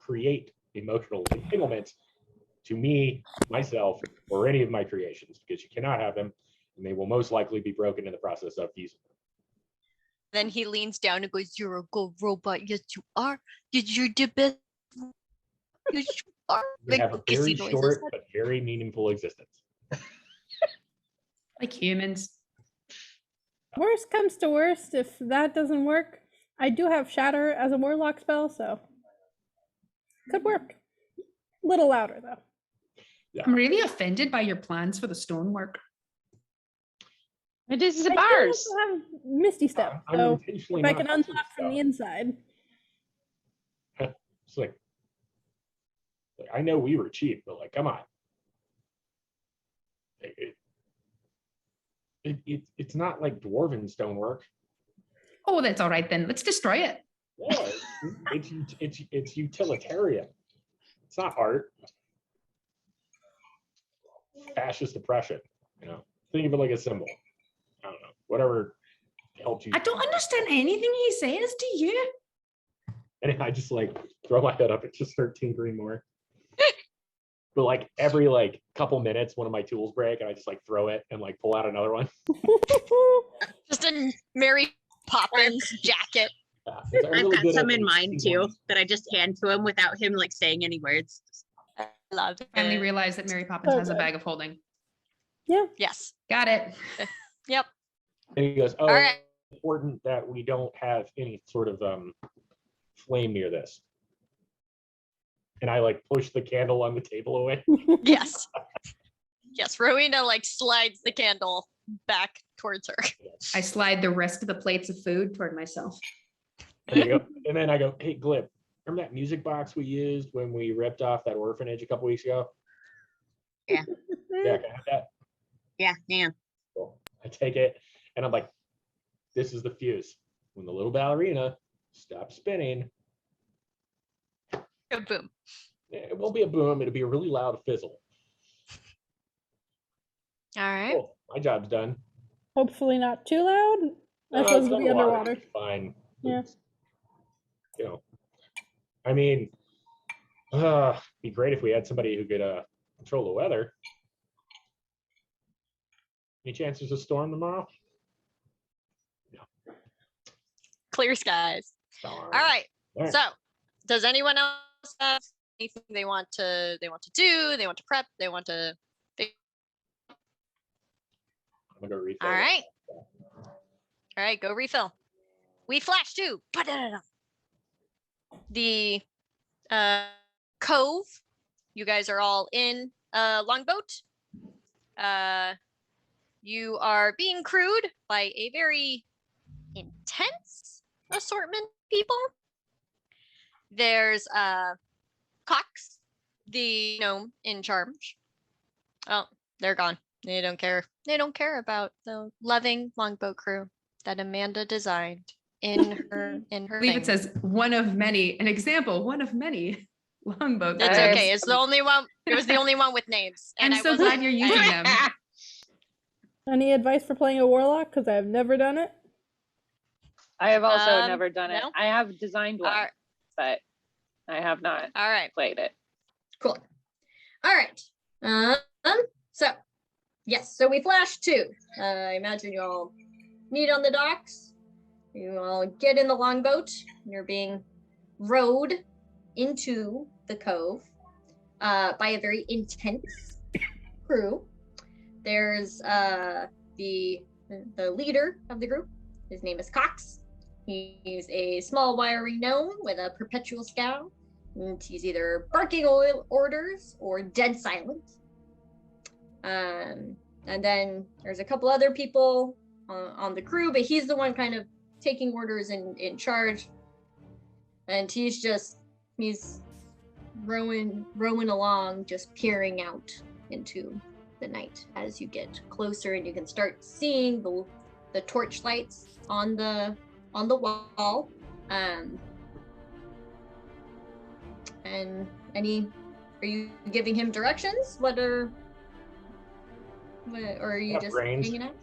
create emotional entanglements to me, myself, or any of my creations, because you cannot have them, and they will most likely be broken in the process of using them. Then he leans down and goes, "You're a good robot. Yes, you are. You're the best. Yes, you are." They have a very kissy noises. short but very meaningful existence. Like humans. Worst comes to worst, if that doesn't work, I do have Shatter as a Warlock spell, so could work. Little louder though. Yeah. I'm really offended by your plans for the stonework. It is the I do bars. also have Misty Step, I'm so intentionally if I not can touching unlock from the stuff. inside. It's like, I know we were cheap, but like, come on. It's not like Dwarven stonework. Oh, that's all right then. Let's destroy it. Yeah, it's utilitarian. It's not art. Fascist oppression, you know. Think of it like a symbol. I don't know. Whatever helps you. I don't understand anything he says, do you? And I just like throw my head up and just start tinkering more. But like every like couple minutes, one of my tools break and I just like throw it and like pull out another one. Just a Mary Poppins jacket. Yeah, I've got some in mind too that I just hand to him without him like saying any words. I love it. Finally realized that Mary Poppins has a bag of holding. Yes. Got it. Yep. And he goes, "Oh, All right. it's important that we don't have any sort of flame near this." And I like push the candle on the table away. Yes. Yes. Rowena like slides the candle back towards her. I slide the rest of the plates of food toward myself. And then I go, hey, Glib, remember that music box we used when we ripped off that orphanage a couple weeks ago? Yeah. Yeah, can I have that? Yeah, damn. Cool. I take it, and I'm like, this is the fuse. When the little ballerina stops spinning, Boom. it won't be a boom. It'll be a really loud fizzle. All right. Cool. My job's done. Hopefully not too loud. That's supposed to be underwater. It's fine. Yeah. You know, I mean, be great if we had somebody who could control the weather. Any chances of storm tomorrow? Clear skies. All right. So, does anyone else have anything they want to do? They want to prep. They want to. I'm gonna go refill. All right. All right. Go refill. We flash too. The cove. You guys are all in a longboat. You are being crewed by a very intense assortment of people. There's Cox, the gnome in charge. Oh, they're gone. They don't care. They don't care about the loving longboat crew that Amanda designed in her I believe it says one of many, an example, one of many longboats. It's okay. It's the only one. It was the only one with names. I'm so glad you're using them. Any advice for playing a warlock? Because I've never done it. I have also never done it. no? I have designed one, but I have not All right. played it. Cool. All right. So yes. So we flash too. I imagine you all meet on the docks. You all get in the longboat. You're being rowed into the cove by a very intense crew. There's the leader of the group. His name is Cox. He's a small wiry gnome with a perpetual scowl, and he's either barking orders or dead silent. And then there's a couple other people on the crew, but he's the one kind of taking orders and in charge. And he's rowing along, just peering out into the night as you get closer, and you can start seeing the torch lights on the wall. And are you giving him directions? Or are you just hanging out?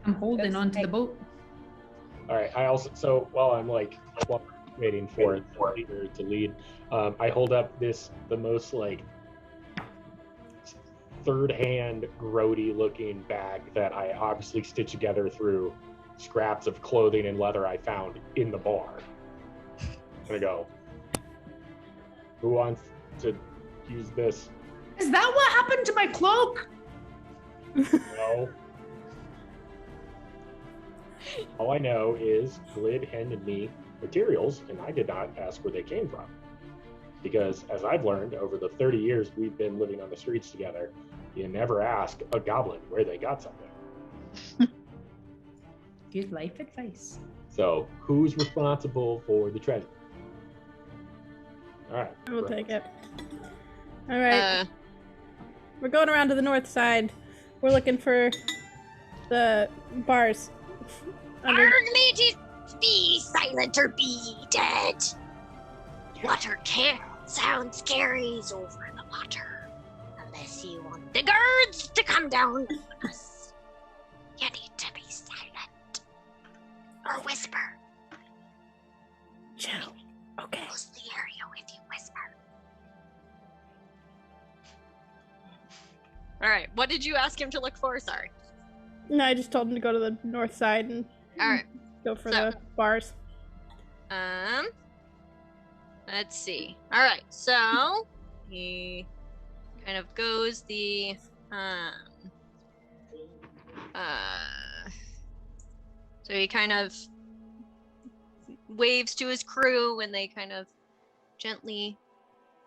I'm holding onto the boat. All right. I also, so while I'm like waiting for the leader to lead, I hold up the most like third-hand grody looking bag that I obviously stitched together through scraps of clothing and leather I found in the bar. I'm gonna go, who wants to use this? Is that what happened to my cloak? No. All I know is Glib handed me materials, and I did not ask where they came from. Because as I've learned over the 30 years we've been living on the streets together, you never ask a goblin where they got something. Good life advice. So who's responsible for the treasure? All right. I will take it. All right. We're going around to the north side. We're looking for the bars. Be silent or be dead. Water can't sound scaries over the water. Unless you want the guards to come down on us. You need to be silent. Or whisper. Chill. Okay. Mostly area if you whisper. All right. What did you ask him to look for? Sorry. No, I just told him to go to the north side and All right. go for the bars. Let's see. All right. So he kind of goes the so he kind of waves to his crew, and they kind of gently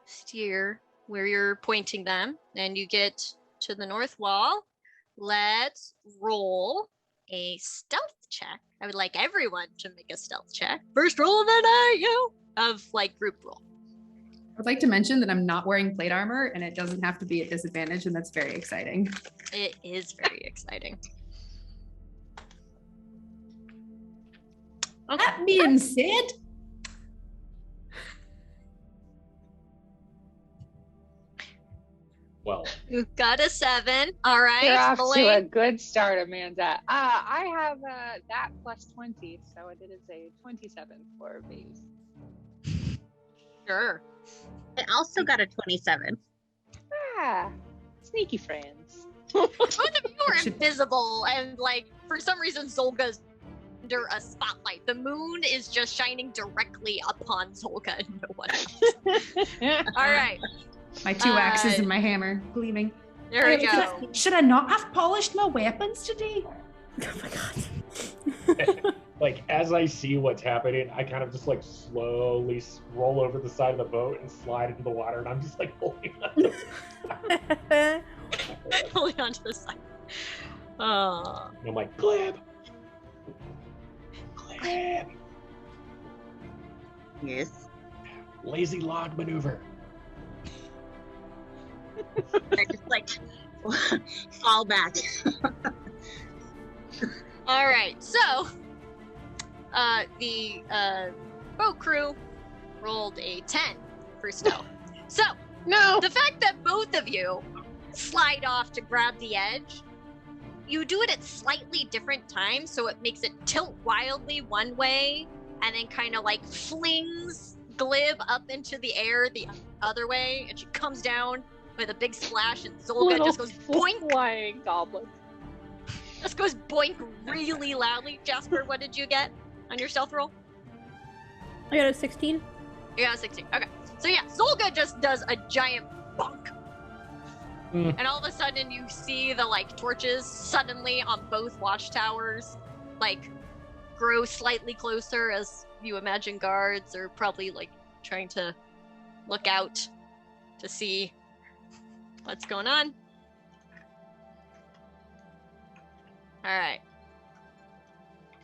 steer where you're pointing them, and you get to the north wall. Let's roll a stealth check. I would like everyone to make a stealth check. First roll of the night, of like group roll. I'd like to mention that I'm not wearing plate armor and it doesn't have to be at disadvantage, and that's very exciting. It is very exciting. Okay. That being said, Well, You got a 7. All right. You're off to a Melaine. good start, Amanda. I have that plus 20, so it is a 27 for Veilleuse. Sure. I also got a 27. Ah, sneaky friends. Both of you are Should- invisible, and like for some reason Zolga's under a spotlight. The moon is just shining directly upon Zolga and no one else. All right. my 2 axes and my hammer gleaming. There we go. Should I not have polished my weapons today? Oh my god. like as I see what's happening, I kind of just like slowly roll over the side of the boat and slide into the water, and I'm just like holding on. Holding on to the side. Oh. And I'm like, Glib. Glib. Yes. Lazy log maneuver. I just like fall back. All right. So, the boat crew rolled a 10 for stealth. So, No. the fact that both of you slide off to grab the edge, you do it at slightly different times, so it makes it tilt wildly one way and then kind of like flings Glib up into the air the other way, and she comes down with a big splash, and Zolga Little just goes boink. flying goblin. Just goes boink really loudly. Jasper, what did you get on your stealth roll? I got a 16. You got a 16. Okay. So yeah, Zolga just does a giant bonk. And all of a sudden you see the like torches suddenly on both watchtowers like grow slightly closer, as you imagine guards are probably like trying to look out to see what's going on. Alright.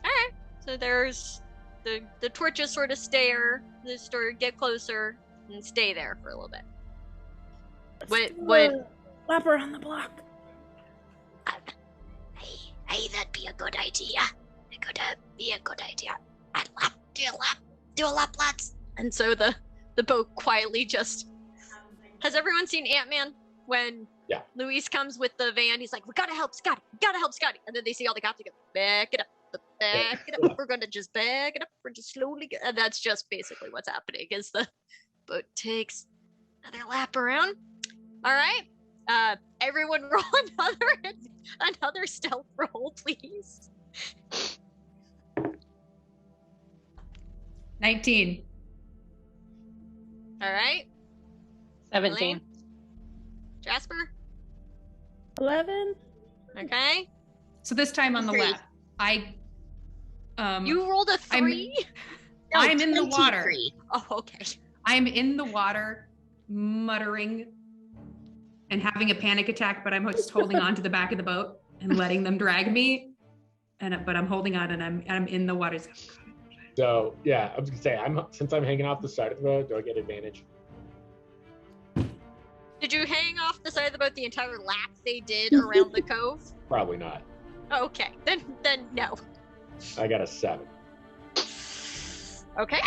Alright. So there's the torches sort of they sort of get closer and stay there for a little bit. What Lap around the block. Hey, that'd be a good idea. It could be a good idea. I'd lap, do a lap, lads. And so the boat quietly just... Has everyone seen Ant-Man? When Luis comes with the van, he's like, we gotta help Scotty. And then they see all the cops, they go, back it up. We're gonna just back it up. We're just slowly... And that's just basically what's happening, is the boat takes another lap around. All right. Everyone roll another stealth roll, please. 19. All right. 17. Melaine? Jasper? 11. Okay. So this time on the 3. left, You rolled a 3? I'm in the water. 23. Oh, okay. I'm in the water, muttering and having a panic attack, but I'm just holding on to the back of the boat and letting them drag me. But I'm holding on, and I'm in the water. So yeah, I was gonna say, since I'm hanging off the side of the boat, do I get advantage? Did you hang off the side of the boat the entire lap they did around the cove? Probably not. Okay, then no. I got a 7. Okay.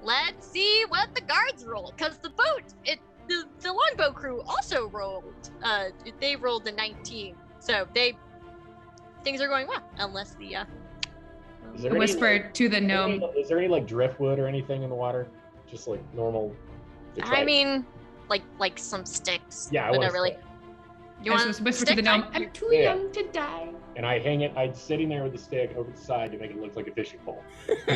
Let's see what the guards roll, because the boat, the longbow crew also rolled. They rolled a 19, so things are going well, unless the Is there I any, whisper like- to the gnome. Is there any like driftwood or anything in the water? Just like normal. it's I like- mean, like some sticks. yeah, I but want not really. stick. You I want just whisper to the stick? gnome. I'm too Yeah. young to die. And I hang it. I'm sitting there with the stick over the side to make it look like a fishing pole. All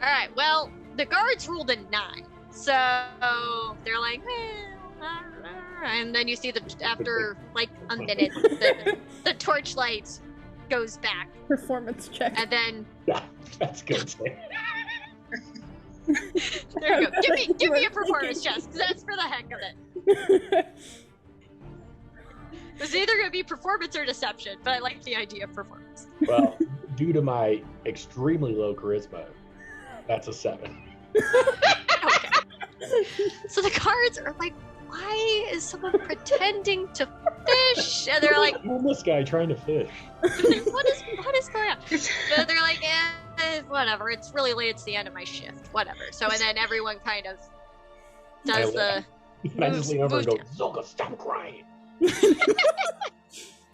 right. Well, the guards rolled a 9, so they're like, and then you see that after like a minute, the torchlight goes back, Performance check. and then Yeah, that's good. there you go. Give me a performance check. 'Cause that's for the heck of it. It was either going to be performance or deception, but I like the idea of performance. Well, due to my extremely low charisma, that's a 7. Okay. So the cards are like, why is someone pretending to fish? And they're like, homeless guy trying to fish. what is going on? So they're like, whatever. It's really late. It's the end of my shift. Whatever. So and then everyone kind of does the. I just lean over and go, down. Zolga, stop crying.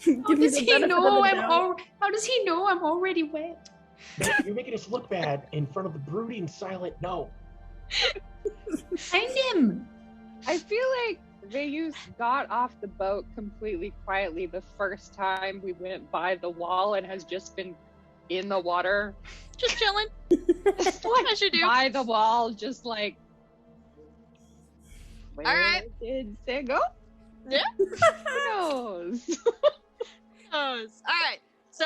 How does he know I'm already wet? You're making us look bad in front of the brooding silent no. Find him. I feel like Veilleuse got off the boat completely quietly the first time we went by the wall and has just been in the water. Just chilling. Just like As you do. by the wall, just like. Where All right. did they go? Yeah. Who knows? All right. So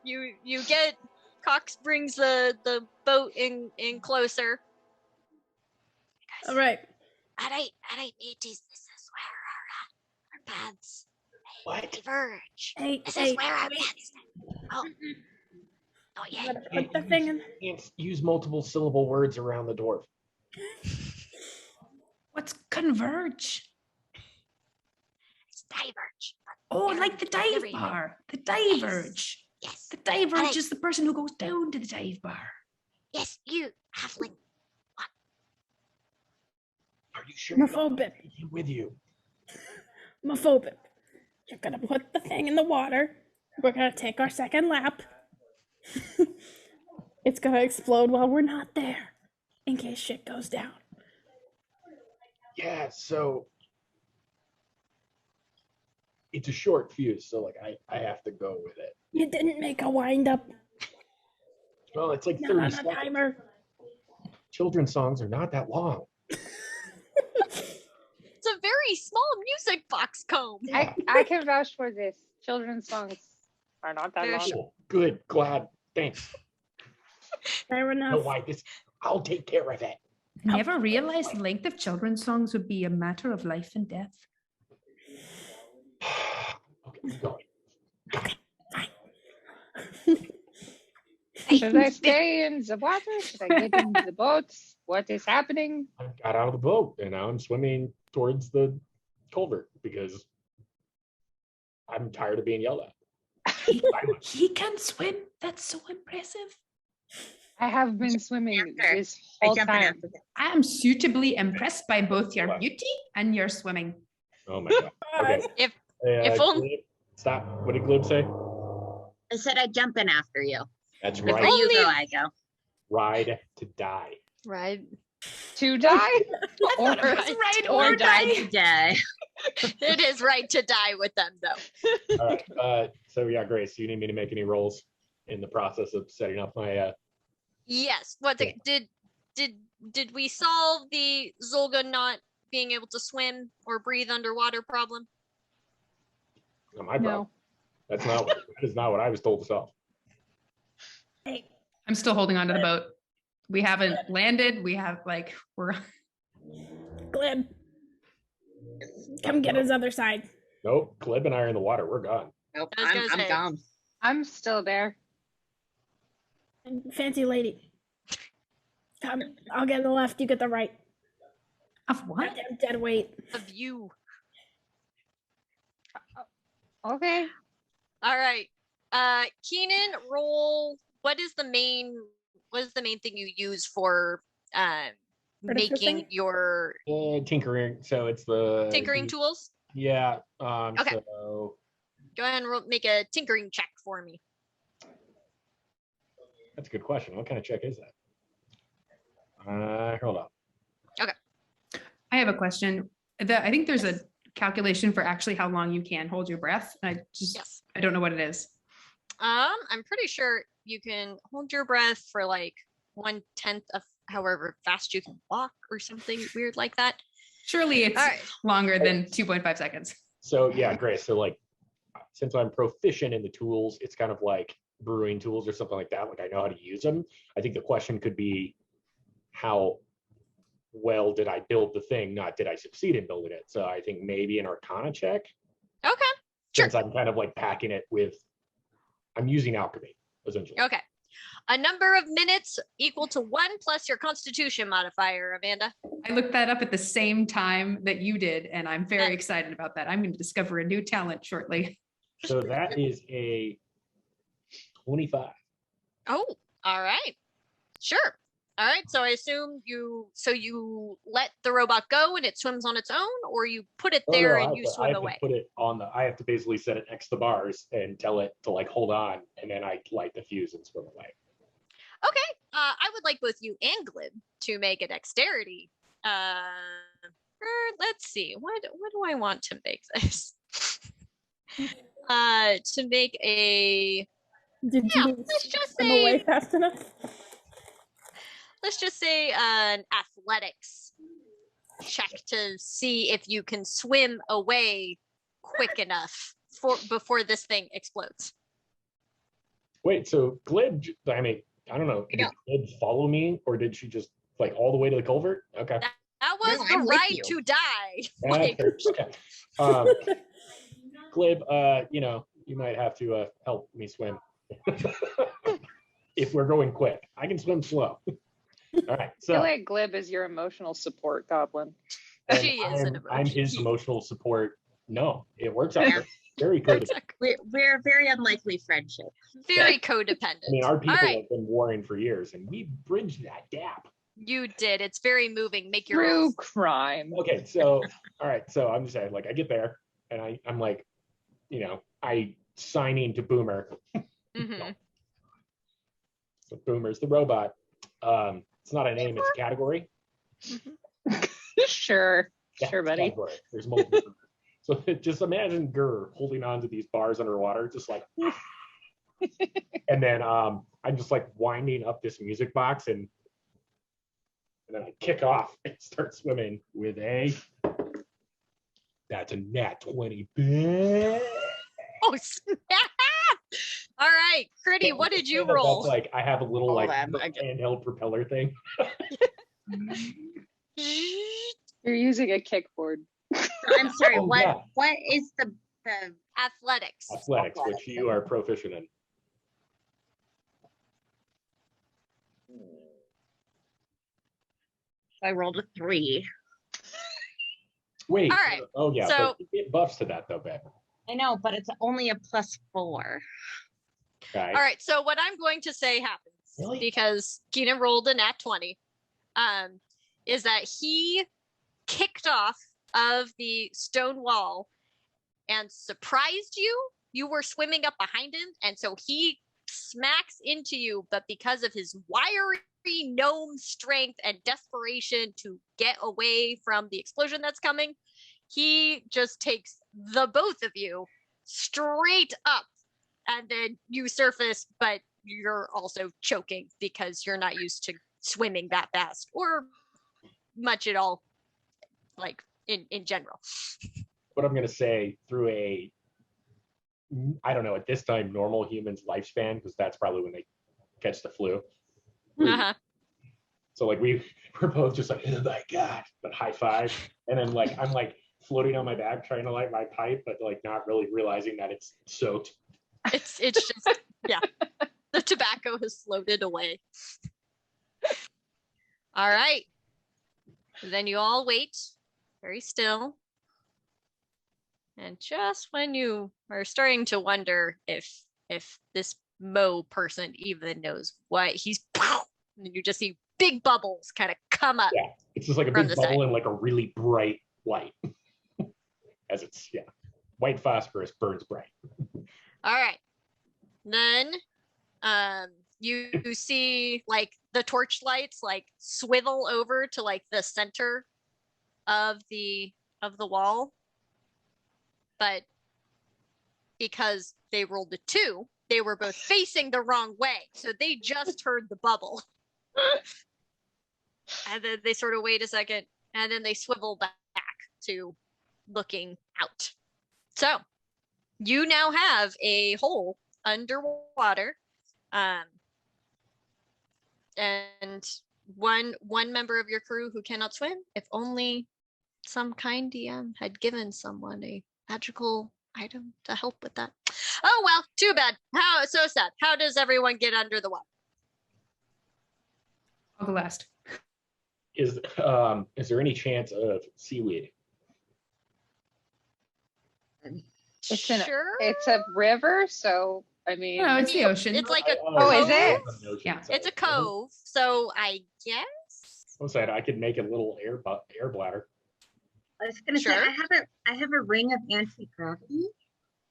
you get Cox brings the boat in closer. All right. All right, mateys. This is where our paths What? diverge. Hey, This hey, is where our paths. Oh, not yet. gotta put the thing in. Can't use multiple syllable words around the dwarf. What's converge? It's diverge. Oh, like the dive Everything. bar. The diverge. Yes. The diverge Alright. is the person who goes down to the dive bar. Yes, you, halfling. Are you sure? you don't Mofodbip. take him with you. Mofodbip. You're gonna put the thing in the water. We're gonna take our second lap. It's gonna explode while we're not there, in case shit goes down. Yeah, so it's a short fuse, so like I have to go with it. You didn't make a wind up. Well, it's like Not 30 on a seconds. timer. Children's songs are not that long. It's a very small music box comb. I can vouch for this. Children's songs are not that They're long. Cool. Good, glad, thanks. Fair No, enough. why this? I'll take care of it. Never realized the length of children's songs would be a matter of life and death. Okay, I'm going. Should I stay in the water? Should I get in the boat? What is happening? I got out of the boat and now I'm swimming towards the culvert because I'm tired of being yelled at. He can swim. That's so impressive. I have been swimming After. this I whole jump in time. after that. I am suitably impressed by both your beauty and your swimming. Oh my god. Okay. If- Hey, if only- Glib, stop. What did Glib say? I said I'd jump in after you. That's Before right. you Only- go, I go. Ride to die. Right. To die? I thought it was right or die. Today. It is right to die with them, though. All right. So yeah, Grace, you need me to make any rolls in the process of setting up my Yes. Did we solve the Zolga not being able to swim or breathe underwater problem? not my problem. That is not what I was told to solve. I'm still holding on to the boat. We haven't landed. We're Glib. Come get his other side. Nope. Glib and I are in the water. We're gone. Nope, I was gonna I'm say. gone. I'm still there. And fancy lady. Come, I'll get the left, you get the right. of what? Goddamn dead weight. Of you. Okay. All right. Keanon, roll. What is the main thing you use for making Artificing? your Tinkering. So it's the tinkering tools? Yeah. Okay. So Go ahead and make a tinkering check for me. that's a good question. What kind of check is that? Hold on. I have a question. I think there's a calculation for actually how long you can hold your breath. Yes. I don't know what it is. I'm pretty sure you can hold your breath for like 1/10 of however fast you can walk or something weird like that. Surely it's All right. longer than 2.5 seconds. So yeah, Grace. So like, since I'm proficient in the tools, it's kind of like brewing tools or something like that. Like I know how to use them. I think the question could be, how well did I build the thing? Not did I succeed in building it? So I think maybe an Arcana check. Okay. Sure. since I'm kind of like packing it with, I'm using alchemy, essentially. Okay. A number of minutes equal to 1 plus your constitution modifier, Amanda. I looked that up at the same time that you did, and I'm very excited about that. I'm going to discover a new talent shortly. So that is a 25. Oh, all right. Sure. All right. So I assume you let the robot go and it swims on its own, or you put it there and you I swim have away? to put it on the, I have to basically set it next to the bars and tell it to like hold on, and then I light the fuse and swim away. Okay. I would like both you and Glib to make a dexterity. Let's see. What do I want to make this? To make a Did yeah, you let's just swim away say fast enough? let's just say an athletics check to see if you can swim away quick enough before this thing explodes. Wait, so Glib, I mean, I don't know, did Glib follow me, or did she just like all the way to the culvert? Okay. That was No, the I'm with ride you. to die. Okay. Okay. Glib, you might have to help me swim. If we're going quick. I can swim slow. All right. I So feel like Glib is your emotional support goblin. and She is an I'm his emotion. emotional support. No, it works out very good. We're a very unlikely friendship. Very codependent. I mean, our people All right. have been warring for years, and we bridged that gap. You did. It's very moving. Make your Through rolls. crime. Okay, so all right, so I'm just saying, like, I get there, and I'm like, I signing to Boomer. Mhm. So Boomer's the robot. It's not a name; it's a category. Sure, Yeah, sure, it's a buddy. category. There's multiple. So just imagine Gurr holding on to these bars underwater, just like, and then I'm just like winding up this music box, and then I kick off and start swimming with that's a nat 20. Oh, snap! All right, Critty, what did you roll? That's like, I have a little Hold like on, I just- handheld propeller thing. You're using a kickboard. I'm sorry. Oh, what yeah. what is the Athletics. Athletics, which you are proficient in. I rolled a 3. Wait. All right, Oh yeah. so- but you get buffs to that though, babe. I know, but it's only a +4. Okay. All right, so what I'm going to say happens Really? because Keanon rolled a nat 20, is that he kicked off of the stone wall and surprised you. You were swimming up behind him, and so he smacks into you, but because of his wiry gnome strength and desperation to get away from the explosion that's coming, he just takes the both of you straight up, and then you surface, but you're also choking because you're not used to swimming that fast or much at all, like in general. What I'm gonna say, through I don't know, at this time normal humans lifespan, because that's probably when they catch the flu. Uh-huh. So like we're both just like, oh my god, but high five, and then like I'm like floating on my back trying to light my pipe, but like not really realizing that it's soaked. It's just yeah, the tobacco has floated away. All right, then you all wait very still, and just when you are starting to wonder if this Mo person even knows what he's, and you just see big bubbles kind of come up. Yeah, it's just like a From big the bubble side. and like a really bright light. As it's white phosphorus burns bright. All right. Then you see like the torch lights like swivel over to like the center of the wall. But because they rolled a 2, they were both facing the wrong way. So they just heard the bubble. And then they sort of wait a second, and then they swivel back to looking out. So you now have a hole underwater, and one member of your crew who cannot swim. If only some kind DM had given someone a magical item to help with that. Oh well, too bad. How so sad. How does everyone get under the water? I'll go last. Is there any chance of seaweed? It's Sure. it's a river, so I mean, No, it's the ocean. It's like a Oh, is it? Yeah. It's a cove, so I guess. I said I could make a little air bladder. I was gonna say Sure. I have a ring of anti-gravity.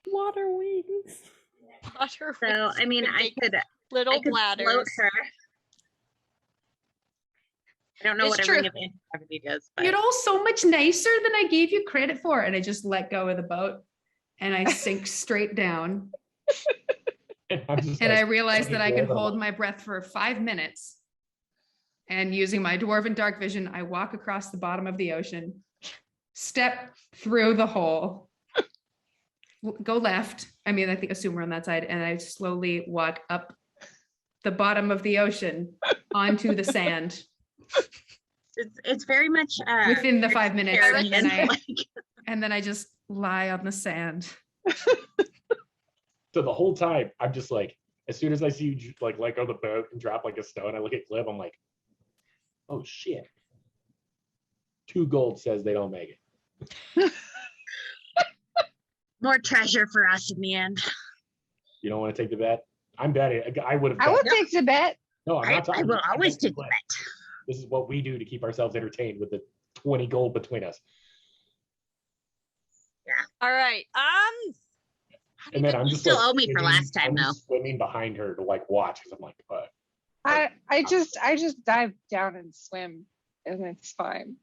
Water wings. Water So wings I mean would I make could little float bladders. her. I don't know It's what true. a ring of anti-gravity does, but You're all so much nicer than I gave you credit for. And I just let go of the boat and I sink straight down. I'm just And like, I realized that I could Dwarven hold one. my breath for 5 minutes. And using my dwarven dark vision, I walk across the bottom of the ocean, step through the hole, go left. I mean, I think assume we're on that side, and I slowly walk up the bottom of the ocean onto the sand it's very much within the 5 minutes, and then Caribbean, I like, and then I just lie on the sand. So the whole time, I'm just like, as soon as I see you like let go of the boat and drop like a stone, I look at Glib, I'm like, oh shit. 2 gold says they don't make it. more treasure for us in the end. You don't want to take the bet? I'm betting. I would have. I would take the bet. No, I'm I not talking. will I'm always betting take the Glib. bet. This is what we do to keep ourselves entertained with the 20 gold between us. All right. And then I'm just still like, owe me for swimming- last time, I'm though. just swimming behind her to like watch because I'm like, I just dive down and swim, and it's fine.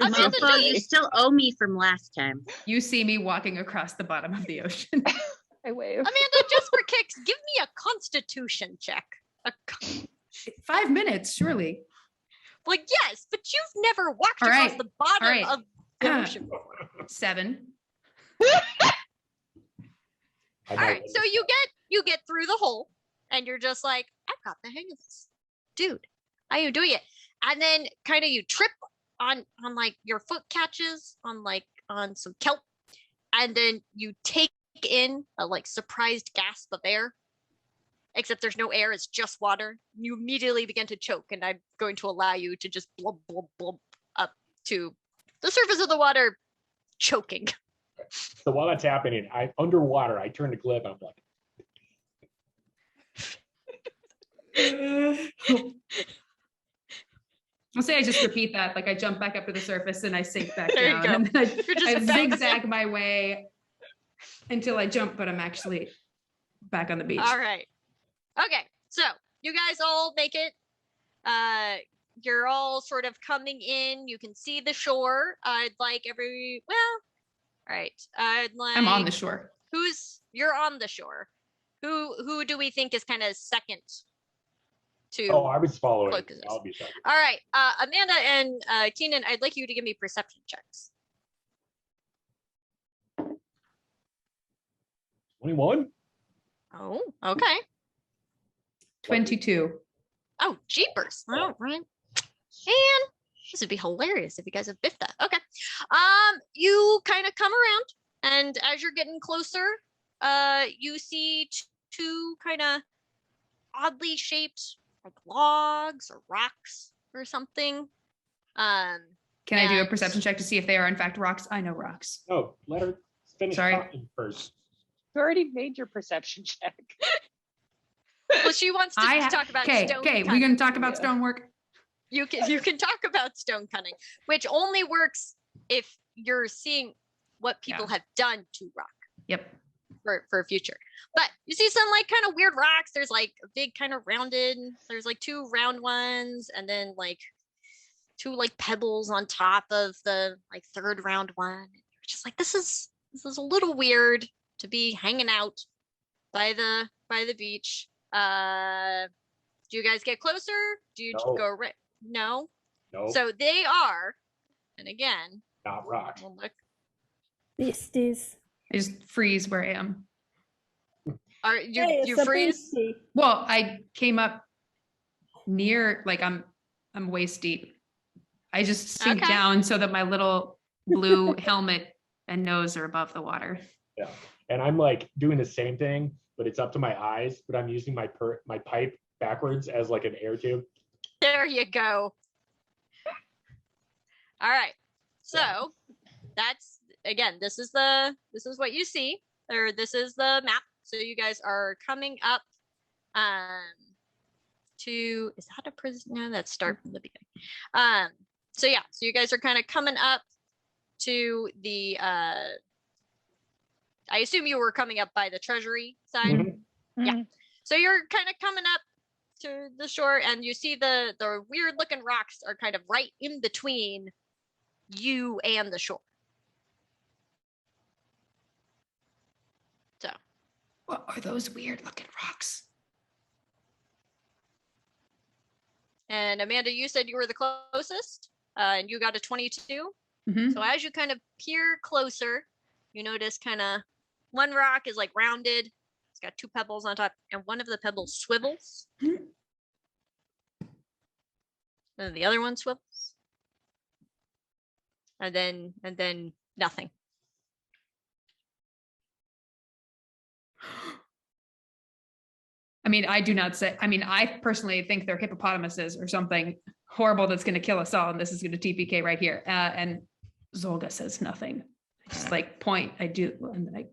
Amanda, Mofo, do you you- still owe me from last time. You see me walking across the bottom of the ocean. I wave. Amanda, just for kicks, give me a Constitution check. A 5 minutes, surely. Like yes, but you've never walked All across right. the bottom All right. of the ocean. 7. All right, so you get through the hole, and you're just like, I've got the hang of this, dude. How you doing it? And then kind of you trip on like your foot catches on some kelp, and then you take in a like surprised gasp of air. Except there's no air; it's just water. You immediately begin to choke, and I'm going to allow you to just blub blub blub up to the surface of the water, choking. So while that's happening, I underwater, I turn to Glib, I'm like, I'll say I just repeat that. Like I jump back up to the surface and I sink back There you down. go. And then You're just I bouncing. zigzag my way until I jump, but I'm actually back on the beach. All right. Okay. So you guys all make it. You're all sort of coming in. You can see the shore. I'd like all right. I'd like I'm on the shore. You're on the shore. Who do we think is kind of second to oh, I was following. Cloak is I'll be second. All right. Amanda and Keanon, I'd like you to give me perception checks. 21? Oh, okay. 22. Oh, jeepers. All right. And this would be hilarious if you guys have biffed that. Okay. You kind of come around, and as you're getting closer, you see two kind of oddly shaped like logs or rocks or something. Can I do a And- perception check to see if they are in fact rocks? I know rocks. No, let her finish Sorry. talking first. You already made your perception check. Well, she wants to talk about Okay, stone we're cutting. gonna talk about Yeah. stonework. You can talk about stone cutting, which only works if you're seeing what people have done to rock Yep. for future. But you see some like kind of weird rocks. There's like a big kind of rounded. There's like 2 round ones, and then like 2 like pebbles on top of the like 3rd round one. You're just like, this is a little weird to be hanging out by the beach. Do you guys get closer? Do you No. go right? No. No, So they are, and again, not rock. we'll look. Beasties. I just freeze where I am. Are you Hey, it's you a freeze? beastie. Well, I came up near, like I'm waist deep. I just sink Okay. down so that my little blue helmet and nose are above the water. Yeah. And I'm like doing the same thing, but it's up to my eyes, but I'm using my pipe backwards as like an air tube. There you go. All right. So that's, again, this is what you see, or this is the map. So you guys are coming up to, is that a prison? No, that's start from the beginning. So yeah, so you guys are kind of coming up to the, I assume you were coming up by the treasury side. Mm-hmm. Yeah. So you're kind of coming up to the shore, and you see the weird looking rocks are kind of right in between you and the shore. So What are those weird looking rocks? and Amanda, you said you were the closest, and you got a 22. Mhm. So as you kind of peer closer, you notice kind of one rock is like rounded. It's got 2 pebbles on top, and one of the pebbles swivels. And the other one swivels. And then nothing. I mean, I personally think they're hippopotamuses or something horrible that's going to kill us all, and this is going to TPK right here. And Zolga says nothing. I just like point. I do, and then I.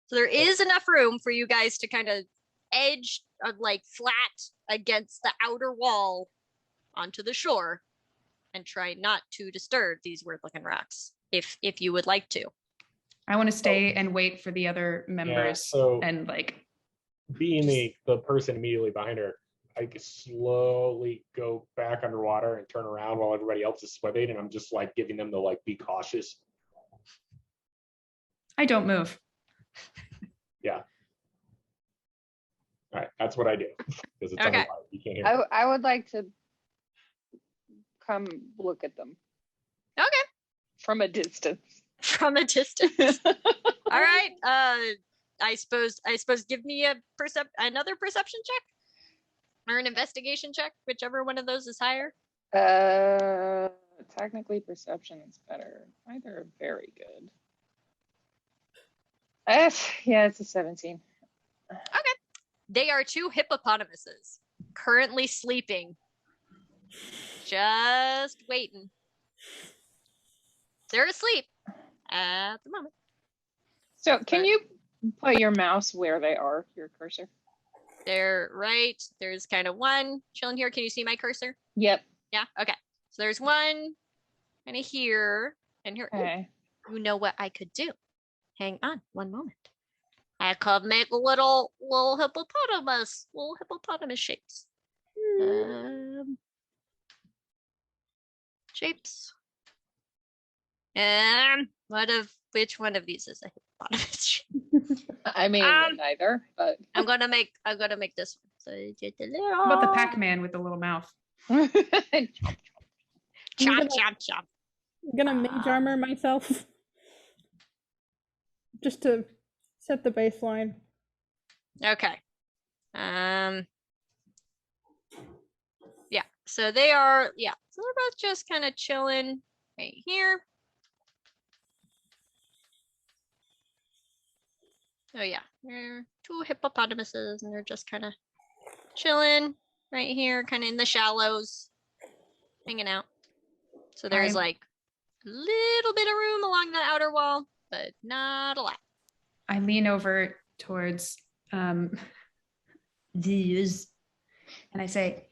So there is enough room for you guys to kind of edge like flat against the outer wall onto the shore and try not to disturb these weird looking rocks if you would like to. I want to stay and wait for the other members so and like being the person immediately behind her, I could slowly go back underwater and turn around while everybody else is swimming, and I'm just like giving them the like be cautious. I don't move. Yeah. All right, that's what I do because it's Okay. underwater. You can't hear. I would like to come look at them Okay. from a distance. From a distance. All right. I suppose give me another perception check or an investigation check, whichever one of those is higher. Technically perception is better. Either are very good. Yeah, it's a 17. Okay. They are 2 hippopotamuses currently sleeping. Just waiting. They're asleep at the moment. So can you put your mouse where they are, your cursor? They're right. There's kind of one chilling here. Can you see my cursor? Yep. Yeah. Okay. So there's one kind of here and here. Okay. Ooh, you know what I could do? Hang on one moment. I could make little hippopotamus shapes. Shapes. And which one of these is a hippopotamus shape? I mean, neither, but I'm gonna make this one. So just a little. How about the Pac-Man with the little mouth? Chomp chomp chomp. I'm gonna mage armor myself just to set the baseline. Okay. Yeah. So they are. Yeah. So they're both just kind of chilling right here. Oh yeah, they're 2 hippopotamuses, and they're just kind of chilling right here, kind of in the shallows, hanging out. So there's like a little bit of room along the outer wall, but not a lot. I lean over towards Veilleuse and I say,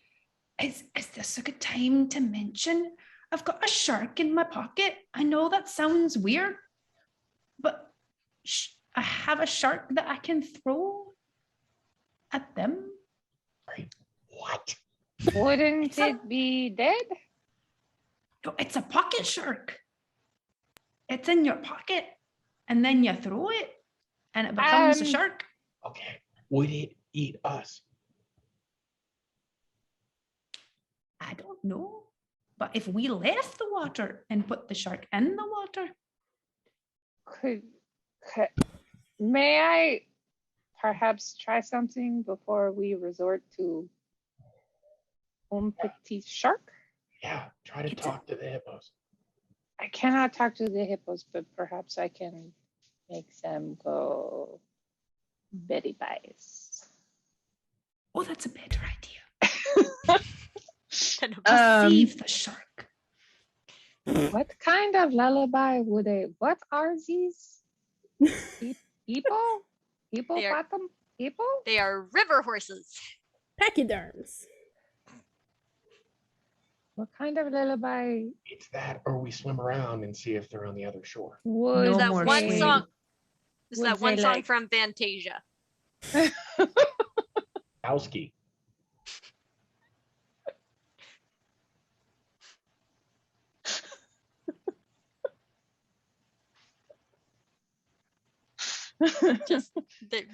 is this a good time to mention I've got a shark in my pocket? I know that sounds weird, but I have a shark that I can throw at them. What? wouldn't it be dead? No, it's a pocket shark. It's in your pocket, and then you throw it, and it becomes a shark. Okay. Would it eat us? I don't know. But if we left the water and put the shark in the water. May I perhaps try something before we resort to petit shark? Yeah, try to talk to the hippos. I cannot talk to the hippos, but perhaps I can make them go Betty Bice. Oh, that's a better idea. Um, Deceive the shark. What kind of lullaby would what are these? People? They are- Bottom? People? They are river horses. Pachyderms. What kind of lullaby It's that, or we swim around and see if they're on the other shore. would No that more one swimming. song. It's Would that one they song like- from Fantasia. Kowski.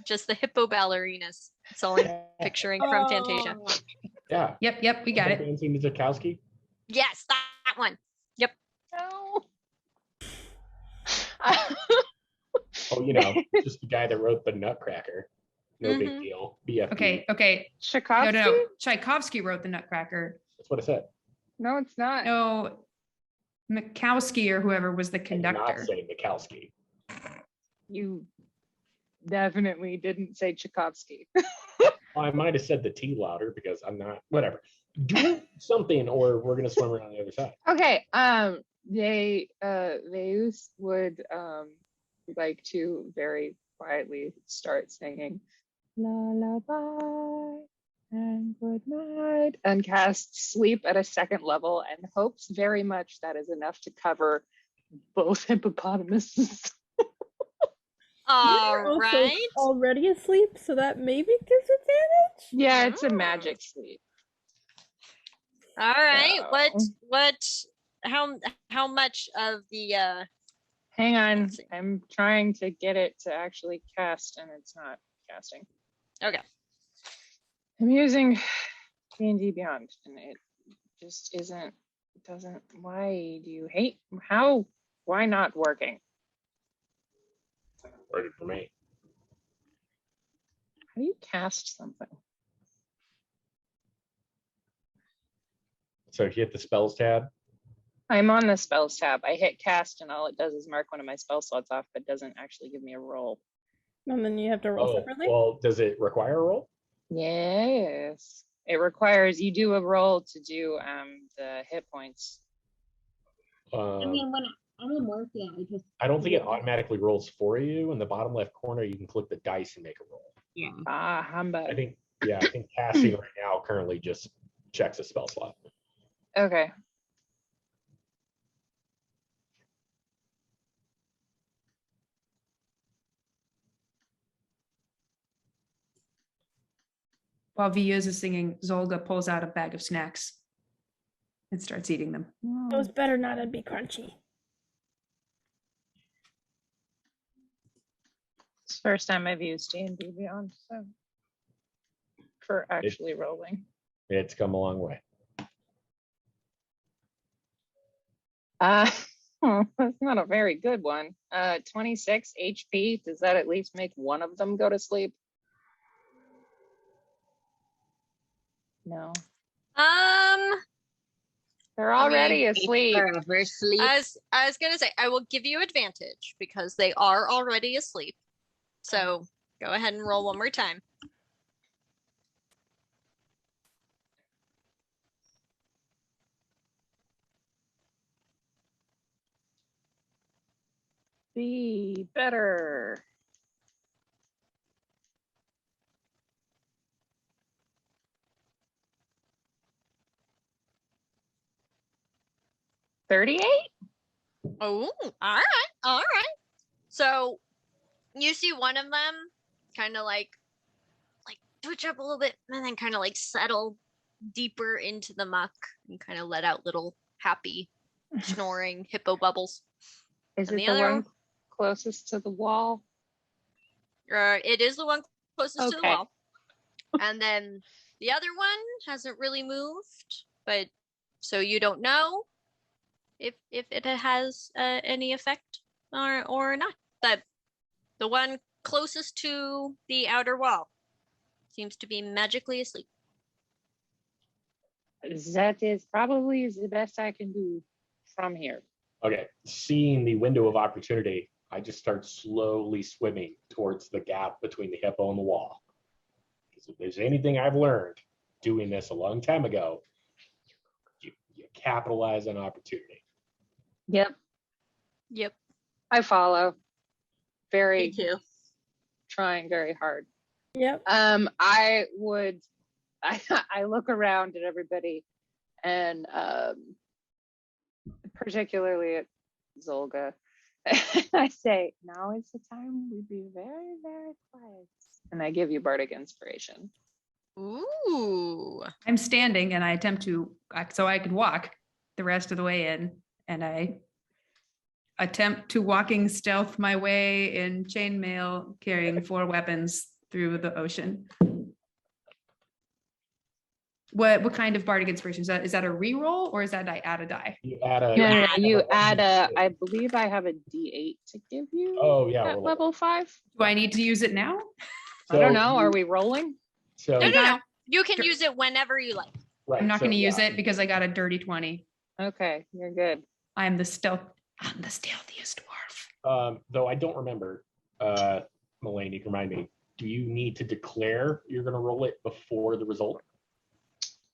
Just the hippo ballerinas. That's all I'm picturing from Fantasia. Oh. Yeah. Yep, we got it. Dancing to Kowski. Yes, that one. Yep. No. Oh, you know, just the guy that wrote the Nutcracker. No big Mhm. deal. BFD. Okay. Tchaikovsky? No. Tchaikovsky wrote the Nutcracker. That's what I said. No, it's not. No, Mikowski or whoever was the I did conductor. not say Mikowski. You definitely didn't say Tchaikovsky. Well, I might have said the T louder because I'm not. Whatever. Do something, or we're gonna swim around the other side. Okay. Veilleuse would like to very quietly start singing lullaby and good night and cast sleep at a second level and hopes very much that is enough to cover both hippopotamuses. All Also right. already asleep, so that maybe gives advantage. Yeah, it's a magic sleep. All right. So- How much of the Hang on, Let's see. I'm trying to get it to actually cast and it's not casting. Okay. I'm using D&D Beyond and it just doesn't, why do you hate, why not working? Working for me. How do you cast something? So if you hit the spells tab, I'm on the spells tab. I hit cast and all it does is mark one of my spell slots off, but doesn't actually give me a roll. And then you have to roll oh, separately. well, does it require a roll? Yes. It requires you do a roll to do the hit points. I mean, when I'm working, I just. I don't think it automatically rolls for you. In the bottom left corner, you can click the dice and make a roll. Yeah. Ah, humbug. I think casting right now currently just checks a spell slot. Okay. While Veilleuse is singing, Zolga pulls out a bag of snacks and starts eating them. Those better not be crunchy. It's the first time I've used D&D Beyond, so for actually rolling. It's come a long way. That's not a very good one. 26 HP. Does that at least make one of them go to sleep? No. They're already asleep. Forever sleep. I was gonna say I will give you advantage because they are already asleep. So go ahead and roll one more time. Be better. $38? Oh, all right. So you see one of them kind of like twitch up a little bit and then kind of like settle deeper into the muck and kind of let out little happy snoring hippo bubbles. Is And it the the other one closest to the wall? It is the one closest to the Okay. wall. And then the other one hasn't really moved, but so you don't know if it has any effect or not. But the one closest to the outer wall seems to be magically asleep. That is probably the best I can do from here. Okay, seeing the window of opportunity, I just start slowly swimming towards the gap between the hippo and the wall. Because if there's anything I've learned doing this a long time ago, you capitalize on opportunity. Yep. Yep. I follow. Me too. Trying very hard. Yep. I look around at everybody and particularly at Zolga. I say, now is the time we be very, very quiet. And I give you bardic inspiration. Ooh. I'm standing and I attempt to, so I can walk the rest of the way in, and I attempt to walking stealth my way in chainmail, carrying 4 weapons through the ocean. What kind of bardic inspiration? Is that a reroll or is that I add a die? You add a. No, you add I believe I have a D8 to give you. Oh, yeah. At level 5. Do I need to use it now? I don't know. Are we rolling? So, No. You can use it whenever you like. right, I'm not so, going to use yeah. it because I got a dirty 20. Okay, you're good. I'm the stealthiest dwarf. Though I don't remember, Melaine, you can remind me, do you need to declare you're going to roll it before the result?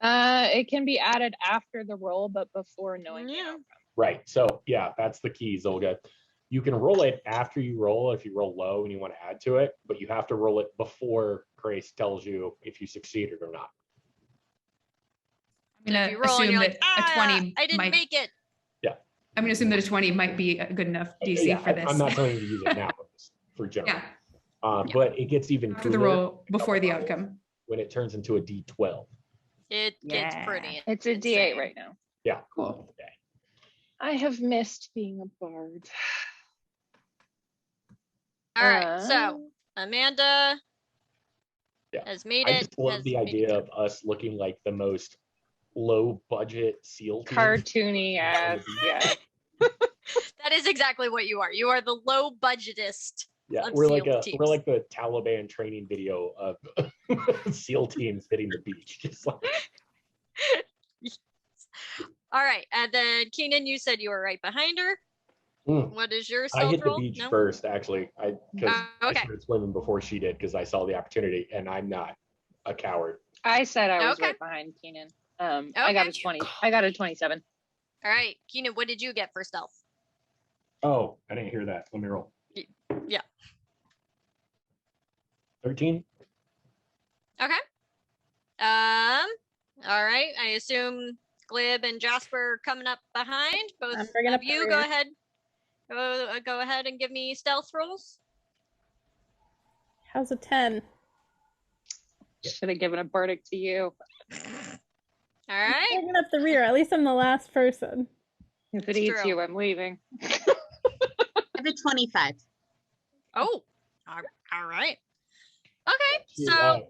It can be added after the roll, but before knowing the outcome. Right. So yeah, that's the key, Zolga. You can roll it after you roll if you roll low and you want to add to it, but you have to roll it before Grace tells you if you succeeded or not. I'm If going you to roll and assume you're that like, a 20 I didn't might, make it. I'm going to assume that a 20 might be a good enough DC Yeah, for this. I'm not telling you to use it now for general. Yeah. But it gets even After the cooler roll, before the outcome. when it turns into a D12. It gets Yeah. pretty. It's a insane. D8 right now. Yeah. Cool. Okay. I have missed being a bard. All right. So Amanda Yeah. has made I it. just love has the made it idea through. of us looking like the most low budget SEAL team. Cartoony ass. Yeah. That is exactly what you are. You are the low budgetist. Yeah, of we're like SEAL teams. we're like the Taliban training video of SEAL teams hitting the beach. Just like, All right. And then Keanon, you said you were right behind her. Mm. What is your I stealth hit the roll? beach No? first, actually. Because I Okay. started swimming before she did because I saw the opportunity, and I'm not a coward. I said I was Okay. right behind Keanon. I got a Okay. 20. I got a 27. All right. Keanon, what did you get for stealth? Oh, I didn't hear that. Let me roll. Yeah. 13. Okay. All right. I assume Glib and Jasper are coming up behind. Both I'm bringing of up the you, go rear. ahead. Go ahead and give me stealth rolls. How's a 10? Should have given a bardic to you. All right. Bringing up the rear. At least I'm the last person. If it It's eats true. you, I'm leaving. I have a 25. Oh, all right. Okay, She, so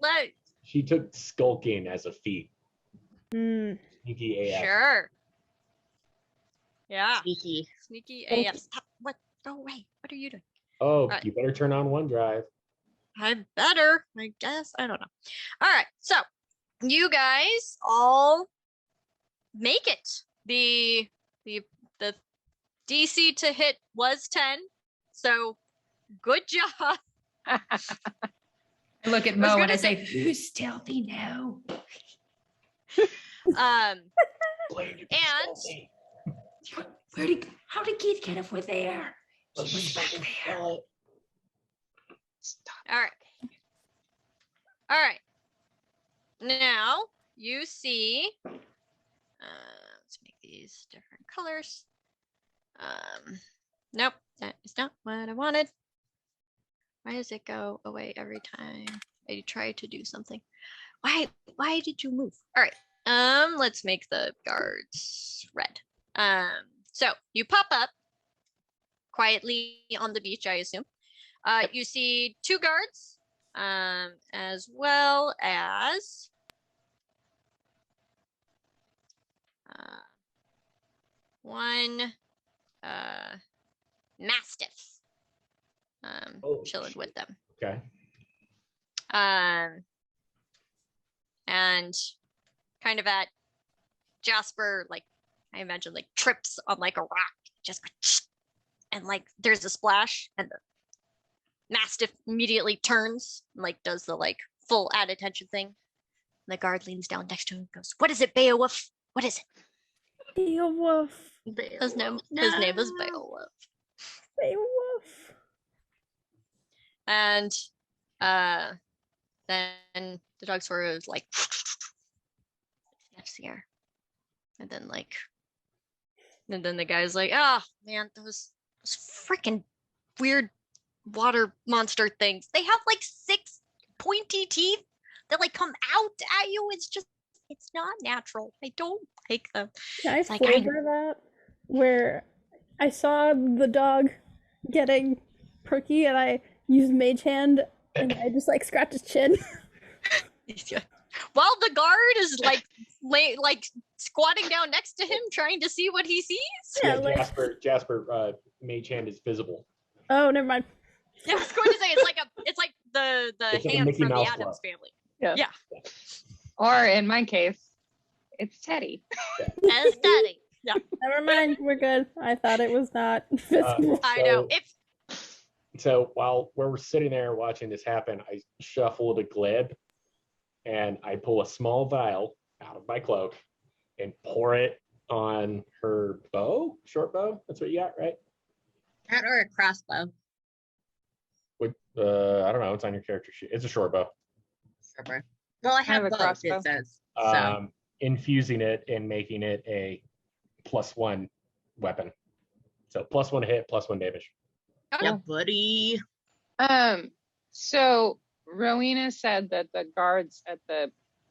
She took skulking as a feat. Mm. Sneaky AF. sure. Yeah, Sneaky. sneaky Thank AF. Stop. What? Go away. What are you doing? Oh, Right. you better turn on OneDrive. I better, I guess. I don't know. All right, so you guys all make it. The DC to hit was 10, so good job. I look at was Mo and gonna I say- say, who's stealthy now? Um, Blade, you And- stealthy. How did Keith get over there? He was back there. all right. All right. Now you see, let's make these different colors. Nope, that is not what I wanted. Why does it go away every time I try to do something? Why did you move? All right. Let's make the guards red. So you pop up quietly on the beach, I assume. You see 2 guards, as well as one mastiff Oh, chilling shit. with them. Okay. And kind of at Jasper, like I imagine, like trips on like a rock, just and like there's a splash and the mastiff immediately turns and like does the like full add attention thing. And the guard leans down next to him and goes, "What is it, Beowulf? What is it?" Beowulf. His name is Beowulf. Beowulf. And then the dog sort of like sniffs the air. And then the guy's like, "Oh man, those freaking weird water monster things. They have like 6 pointy teeth that like come out at you. It's not natural. I don't like them." Can I It's like, flavor that? Where I saw the dog getting perky and I used Mage Hand and I just like scratched his chin. While the guard is like squatting down next to him trying to see what he sees. Yeah, Yeah, like- Jasper, Mage Hand is visible. Oh, never mind. Yeah, I was going to say it's like the It's like a hand Mickey from the Mouse Addams glove. family. Yeah. Yeah. Or in my case, it's Teddy. As daddy. Yeah. Never mind. We're good. I thought it was not visible. I know. So while we're sitting there watching this happen, I shuffle a glib and I pull a small vial out of my cloak and pour it on her bow, short bow. That's what you got, right? That or a crossbow. I don't know. It's on your character sheet. It's a short bow. Sure. Well, I have a both, crossbow. it says. So. Infusing it and making it a +1 weapon. So +1 hit, +1 damage. Yeah, buddy. So Rowena said that the guards at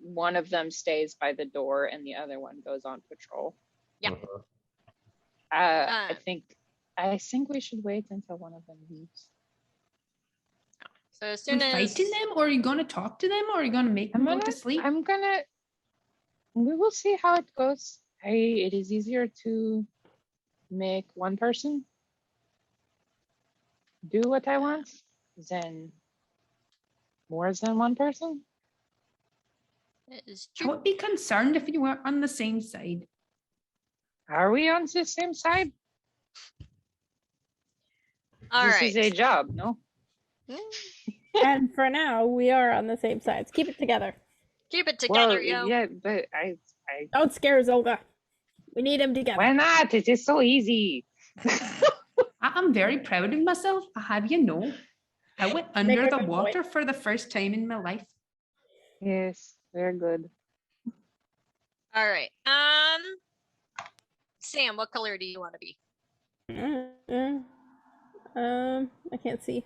one of them stays by the door and the other one goes on patrol. Yeah. Uh-huh. I think we should wait until one of them leaves. So as Are soon you as fighting them, or are you going to talk to them, or are you going to make them go to sleep? We will see how it goes. It is easier to make one person do what I want than more than one person. it is I would be concerned if you weren't on the same side. Are we on the same side? all This right. is a job, no? And for now, we are on the same sides. Keep it together. Keep it together, Well, yo. yeah, but I Don't scare Zolga. We need him together. why not? It is so easy. I'm very proud of myself. I have you know. I went under a the good water for the first time in my life. Yes, very good. All right. Sam, what color do you want to be? I can't see.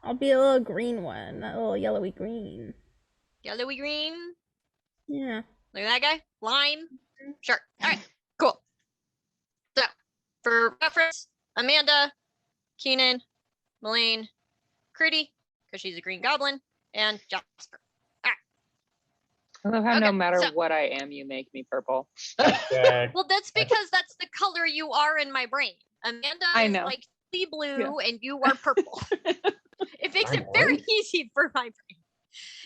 I'll be a little green one, a little yellowy green. Yellowy green? Yeah. Look at that guy. Lime. Sure. All right. Cool. So, for reference, Amanda, Keanon, Melaine, Christy, because she's a green goblin, and Jasper. I love how no Okay, matter so- what I am, you make me purple. Yeah. Well, that's because that's the color you are in my brain. Amanda I is know. like sea blue, and you are purple. It makes it very easy for my brain.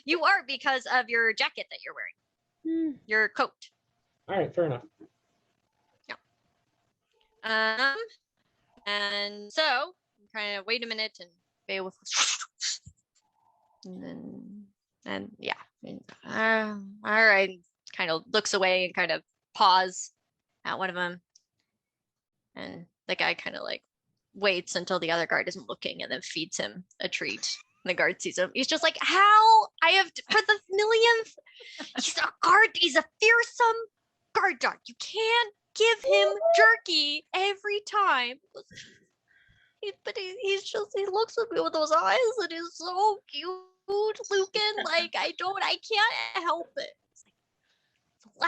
You are because of your jacket that you're wearing, your coat. All right, fair enough. And so kind of wait a minute and Beowulf and yeah. All right. Kind of looks away and kind of paws at one of them. And the guy kind of like waits until the other guard isn't looking and then feeds him a treat. And the guard sees him. He's just like, how? I have, for the millionth, he's a guard. He's a fearsome guard dog. You can't give him jerky every time. But he's just, he looks at me with those eyes and he's so cute looking. Like, I can't help it. It's like,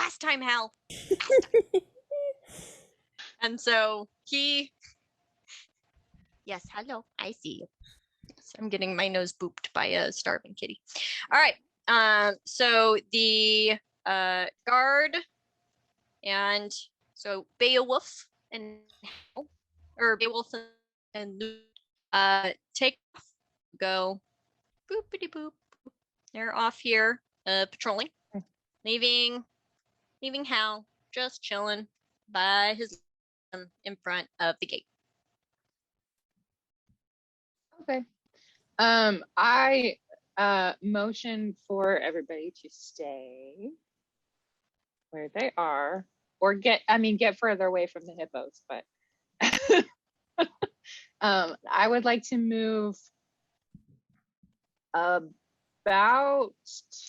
last time, Hal. Last time. And so yes, hello, I see you. Yes, I'm getting my nose booped by a starving kitty. All right. So the guard and so Beowulf and Beowulf and take off, go boopity boop. They're off here patrolling, leaving Hal just chilling by his in front of the gate. Okay. I motion for everybody to stay where they are, or get further away from the hippos, but I would like to move about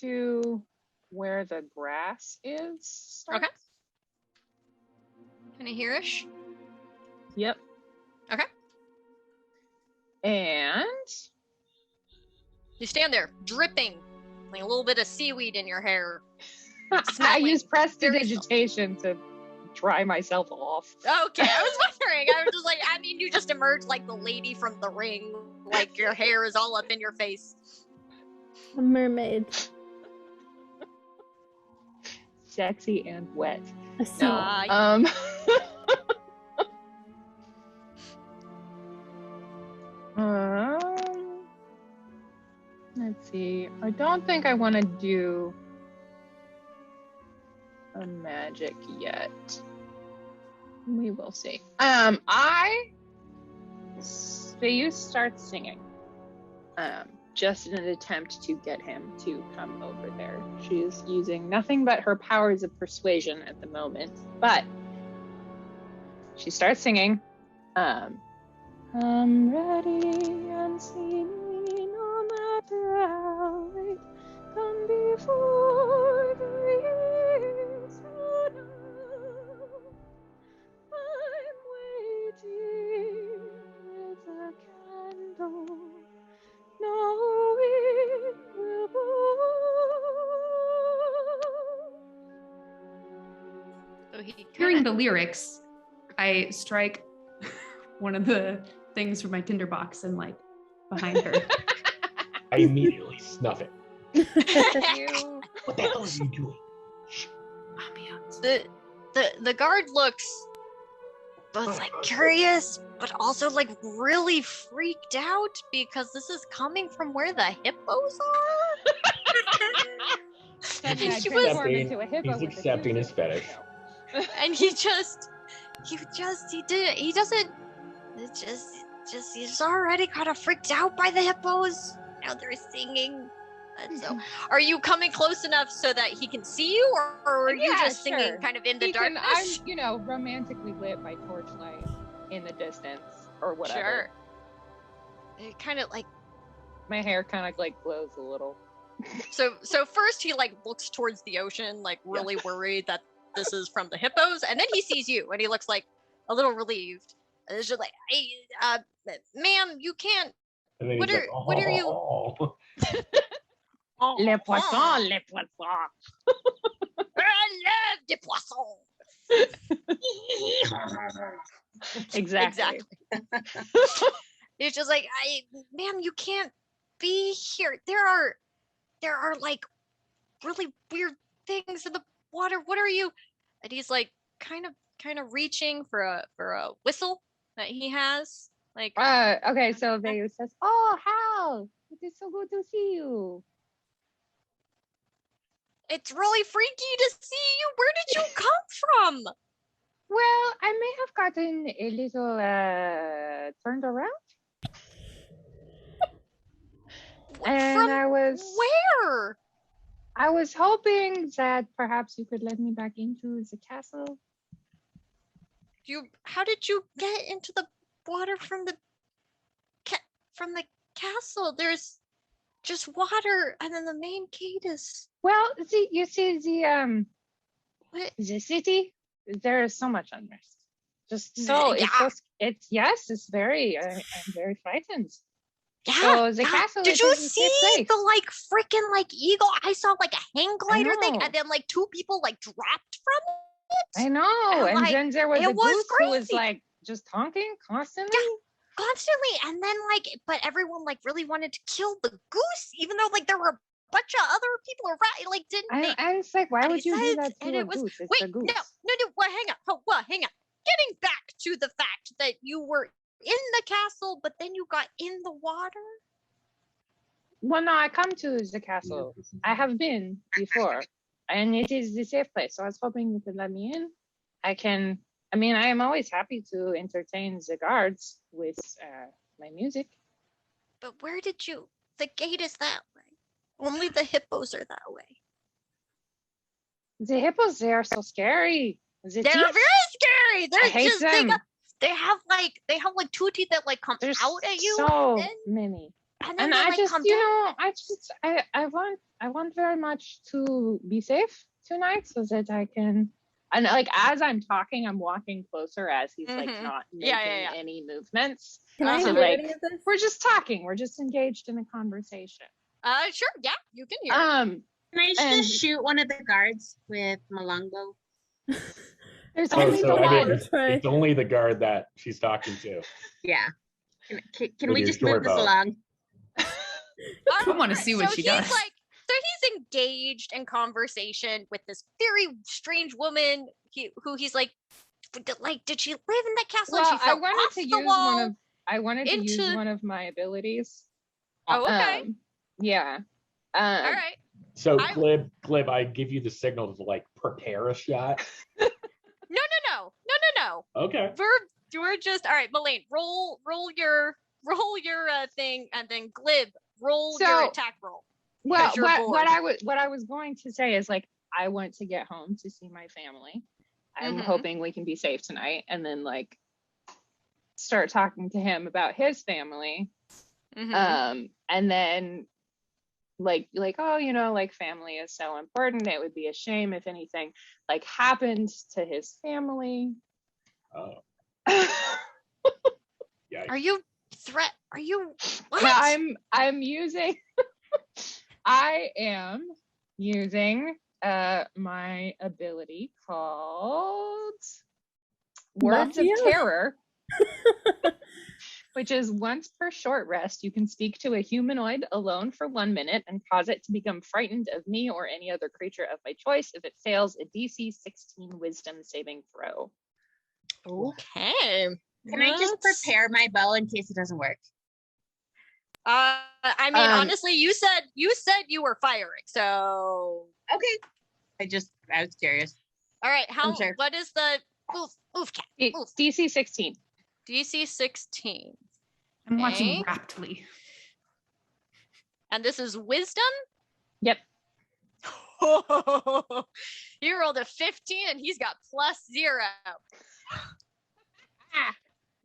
to where the grass is. Okay. Kind of hereish. Yep. Okay. And You stand there, dripping, like a little bit of seaweed in your hair. I Smelling use very prestidigitation to dry myself off. Okay, I was wondering. I was just like, you just emerged like the lady from The Ring. Like your hair is all up in your face. A mermaid. Sexy and wet. A sea. Let's see. I don't think I want to do a magic yet. We will see. Veilleuse starts singing. Just in an attempt to get him to come over there. She's using nothing but her powers of persuasion at the moment, but she starts singing. I'm ready and see me no matter how late. Come before the years run out. I'm waiting with a candle. No, it will So he Hearing the lyrics, I strike one of the things from my tinderbox and like behind her. I immediately snuff it. you. What the hell are you doing? Ambiance. the guard looks both like curious, but also like really freaked out because this is coming from where the hippos are. That's And right, he was- transform into a hippo He's with a accepting his tutu. fetish. And he he's already kind of freaked out by the hippos. Now they're singing. And so, are you coming close enough so that he can see you, or are you Yeah, just singing sure. kind of in the I'm, darkness? romantically lit by torchlight in the distance or whatever. Sure. It kind of like My hair kind of like glows a little. so first he like looks towards the ocean, like really worried that this is from the hippos, and then he sees you and he looks like a little relieved. And it's just like, hey, ma'am, you can't. And then What he's are- like, what are you- "Oh." Les poissons, les poissons. I love the poisson. Exactly. It's just like, ma'am, you can't be here. There are like really weird things in the water. What are you? And he's like kind of reaching for a whistle that he has. Like, Okay, so Veilleuse says, "Oh, Hal, it is so good to see you." it's really freaky to see you. Where did you come from? Well, I may have gotten a little turned around. And From I was where? hoping that perhaps you could let me back into the castle. How did you get into the water from the castle? There's just water, and then the main gate is Well, you see what? the city. There is so much unrest. Just so Yeah. it's very. I'm very frightened. Yeah. So the yeah. castle Did is you a safe see place. the like freaking like eagle? I saw like a hang glider thing, know. and then like two people like dropped from it. I know, and like, then there was it a was goose who was crazy. like just honking constantly. Constantly, and then like, but everyone like really wanted to kill the goose, even though like there were a bunch of other people around. Like, didn't they? And it's like, why would you do besides, that and to a it was- goose? It's Wait, a goose. no. Well, hang on. Hang on. Getting back to the fact that you were in the castle, but then you got in the water. Well, no, I come to the castle. I have been before, and it is the safe place. So I was hoping you could let me in. I can I mean, I am always happy to entertain the guards with my music. But where did you? The gate is that way. Only the hippos are that way. The hippos, they are so scary. The They're teeth, very scary. They're I hate just them. they have like two teeth that like come There's out at you. so and, many. and then And they, I like, just, come you down. know, I want very much to be safe tonight so that I can. And like as I'm talking, I'm walking closer as he's like Mhm. not making Yeah. any movements. Can I So hear like any of this? we're just talking. We're just engaged in a conversation. Sure. Yeah, you can hear. Can I And- just shoot one of the guards with my longbow? There's Oh, only so the I one. mean, Try. it's only the guard that she's talking to. Yeah. Can With we your just move short this bow. along? I wanna see what she does. So he's engaged in conversation with this very strange woman. Who he's like, did she live in that castle? and Well, she fell off the wall? I wanted to use into- one of my abilities. Oh, okay. Yeah. All right. So I- Glib, I give you the signal to like prepare a shot. No. Okay. We're just all right. Melaine, roll your thing, and then Glib, roll your So- attack roll. Well, Because you're what I was going to say is like I want to get home to see my family. I'm Mhm. hoping we can be safe tonight, and then like start talking to him about his family. Mhm. And then like oh, you know, like family is so important. It would be a shame if anything like happened to his family. Oh, yeah. Are you what? I'm using I am using my ability called Words of Mafia? Terror, which is once per short rest, you can speak to a humanoid alone for 1 minute and cause it to become frightened of me or any other creature of my choice if it fails a DC 16 Wisdom saving throw. Okay. Can I just prepare my bow in case it doesn't work? I mean, honestly, you said you were firing, so Okay. I was curious. all right. sure. What is the move cat? Move. DC 16. DC 16. I'm watching Okay. raptly. And this is wisdom? Yep. You rolled a 15 and he's got +0.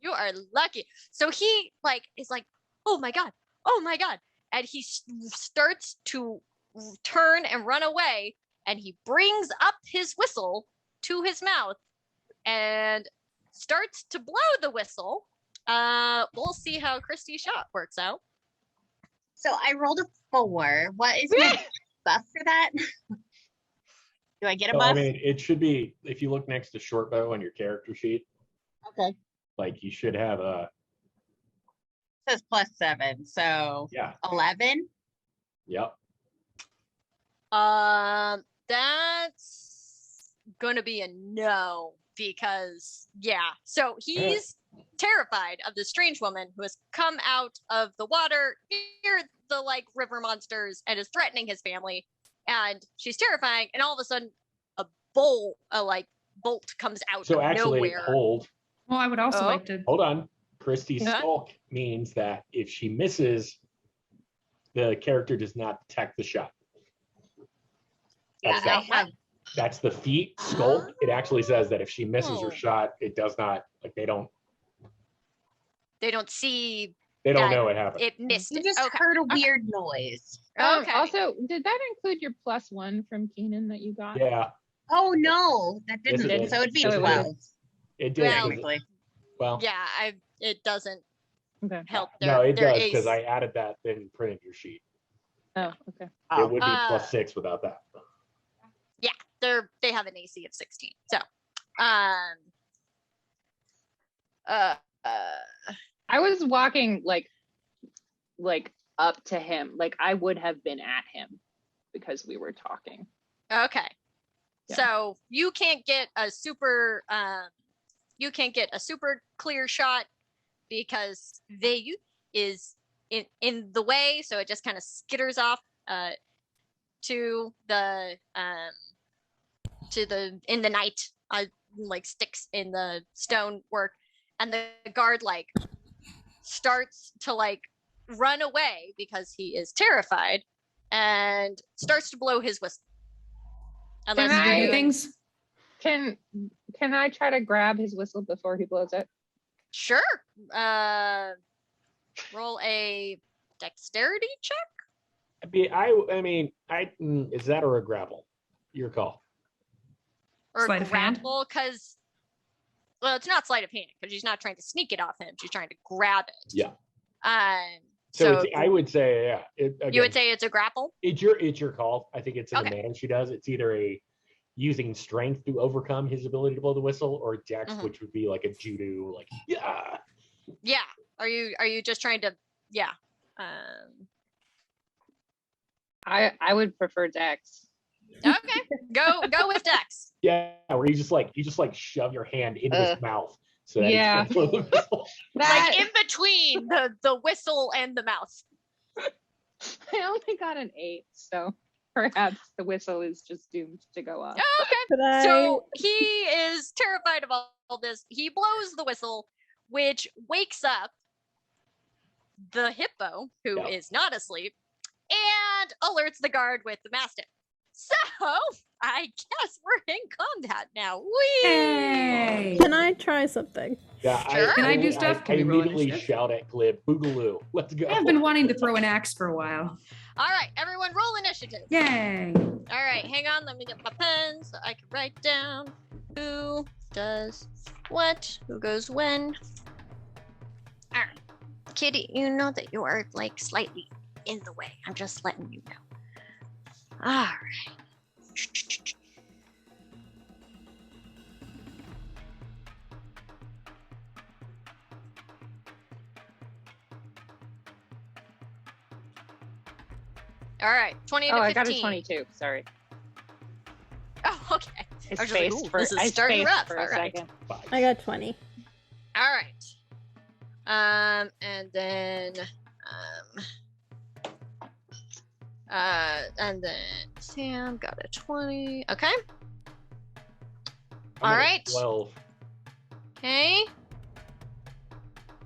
You are lucky. So he is like, oh my god, and he starts to turn and run away, and he brings up his whistle to his mouth and starts to blow the whistle. We'll see how Christy's shot works out. So I rolled a 4. What is my buff for that? Do I get a So, buff? I mean, it should be if you look next to short bow on your character sheet, Okay. like you should have a It says +7, so yeah. 11. Yep. That's gonna be a no because so he's terrified of the strange woman who has come out of the water near the river monsters and is threatening his family, and she's terrifying, and all of a sudden a bolt comes out So of actually, nowhere. hold Well, I would also Oh. like to. hold on. Christy's Yeah. skulk means that if she misses, the character does not detect the shot. Yeah, That's, I that, have. that's the feat skulk. It actually says that if she misses her Oh. shot, it does not they don't see know that what happened. it missed You it. just Okay. heard a weird noise. Okay. Also, did that include your +1 from Keanon that you got? Yeah, Oh no, that Yes, didn't. it did. So it'd be So it 12. it did. Well- 'cause- Technically. Well, Yeah, it doesn't Okay. help. no, it their does because ace. I added that then printed your sheet. Oh, okay. Oh. It would be Uh, +6 without that. They have an AC of 16. So, I was walking like up to him, like I would have been at him because we were talking. okay. Yeah. So you can't get a super clear shot because Veilleuse is in the way, so it just kind of skitters off to the in the night like sticks in the stonework, and the guard like starts to like run away because he is terrified and starts to blow his whistle. Unless Can you I- do things. Can I try to grab his whistle before he blows it? Sure. Roll a dexterity check. Is that or a grapple? Your call. Or Sleight of hand? grapple, because it's not sleight of hand because she's not trying to sneak it off him. She's trying to grab it. Yeah. So I would say, yeah. you would say it's a grapple? It's your call. I think it's in the Okay. manner she does. It's either using strength to overcome his ability to blow the whistle, or dex, Mhm. which would be like a judo, like yeah. Yeah. Are you just trying to? Yeah. I would prefer Dex. Okay. Go with dex. Yeah, where you just like shove your hand into his mouth so that yeah. he can blow the whistle. Like in between the whistle and the mouth. I only got an 8, so perhaps the whistle is just doomed to go off. Oh, okay. Could I? So he is terrified of all this. He blows the whistle, which wakes up the hippo, who is not asleep, and alerts the guard with the mastiff. So I guess we're in combat now. Whee! Hey. Can I try something? Yeah, Sure. Can I do stuff? I Can we roll immediately initiative? shout at Glib, Boogaloo, let's go. I've been wanting to throw an axe for a while. All right, everyone, roll initiative. Yay. All right, hang on. Let me get my pen so I can write down who does what, who goes when. All right, Kitty, you know that you are like slightly in the way. I'm just letting you know. All right. All right, 20 to 15. I got a 22. Sorry. Oh, okay. I I was just like, spaced ooh, for, this is I starting spaced rough. for All a right. second. I got 20. All right. And then Sam got a 20. Okay. I'm All at a right. 12. Okay.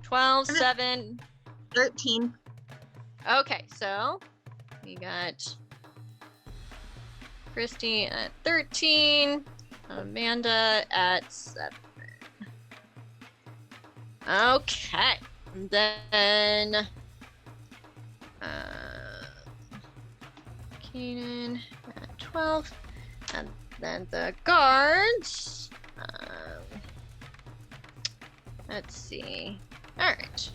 12, 7. 13. Okay, so we got Christy at 13, Amanda at 7. Okay, and then Keanon at 12, and then the guards. Let's see. All right.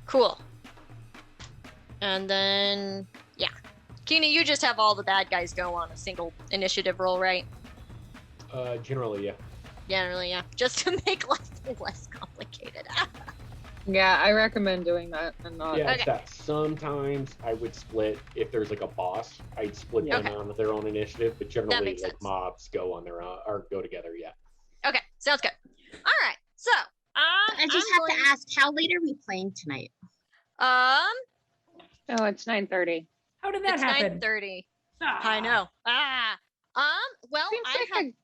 Cool. And then, yeah. Keanon, you just have all the bad guys go on a single initiative roll, right? Generally, yeah. Generally, yeah. Just to make life less complicated. Yeah, I recommend doing that and not. Yeah, Okay. it's that. Sometimes I would split if there's like a boss. I'd split them Okay. on their own initiative, but generally, makes like sense. mobs go on their own or go together. Yeah. Okay, sounds good. All right, so I just have to ask, how late are we playing tonight? ask. Oh, it's 9:30. How did that It's happen? 9:30. Ah. I know. Well, Seems I like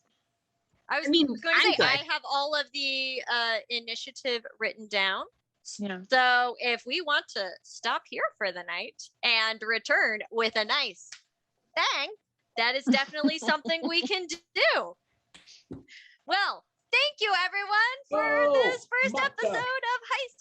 was I mean, going to I'm say good. I have all of the initiative written down. Yeah. So if we want to stop here for the night and return with a nice bang, that is definitely something we can do. Well, thank you everyone for Oh, this first Mata. episode of Heist.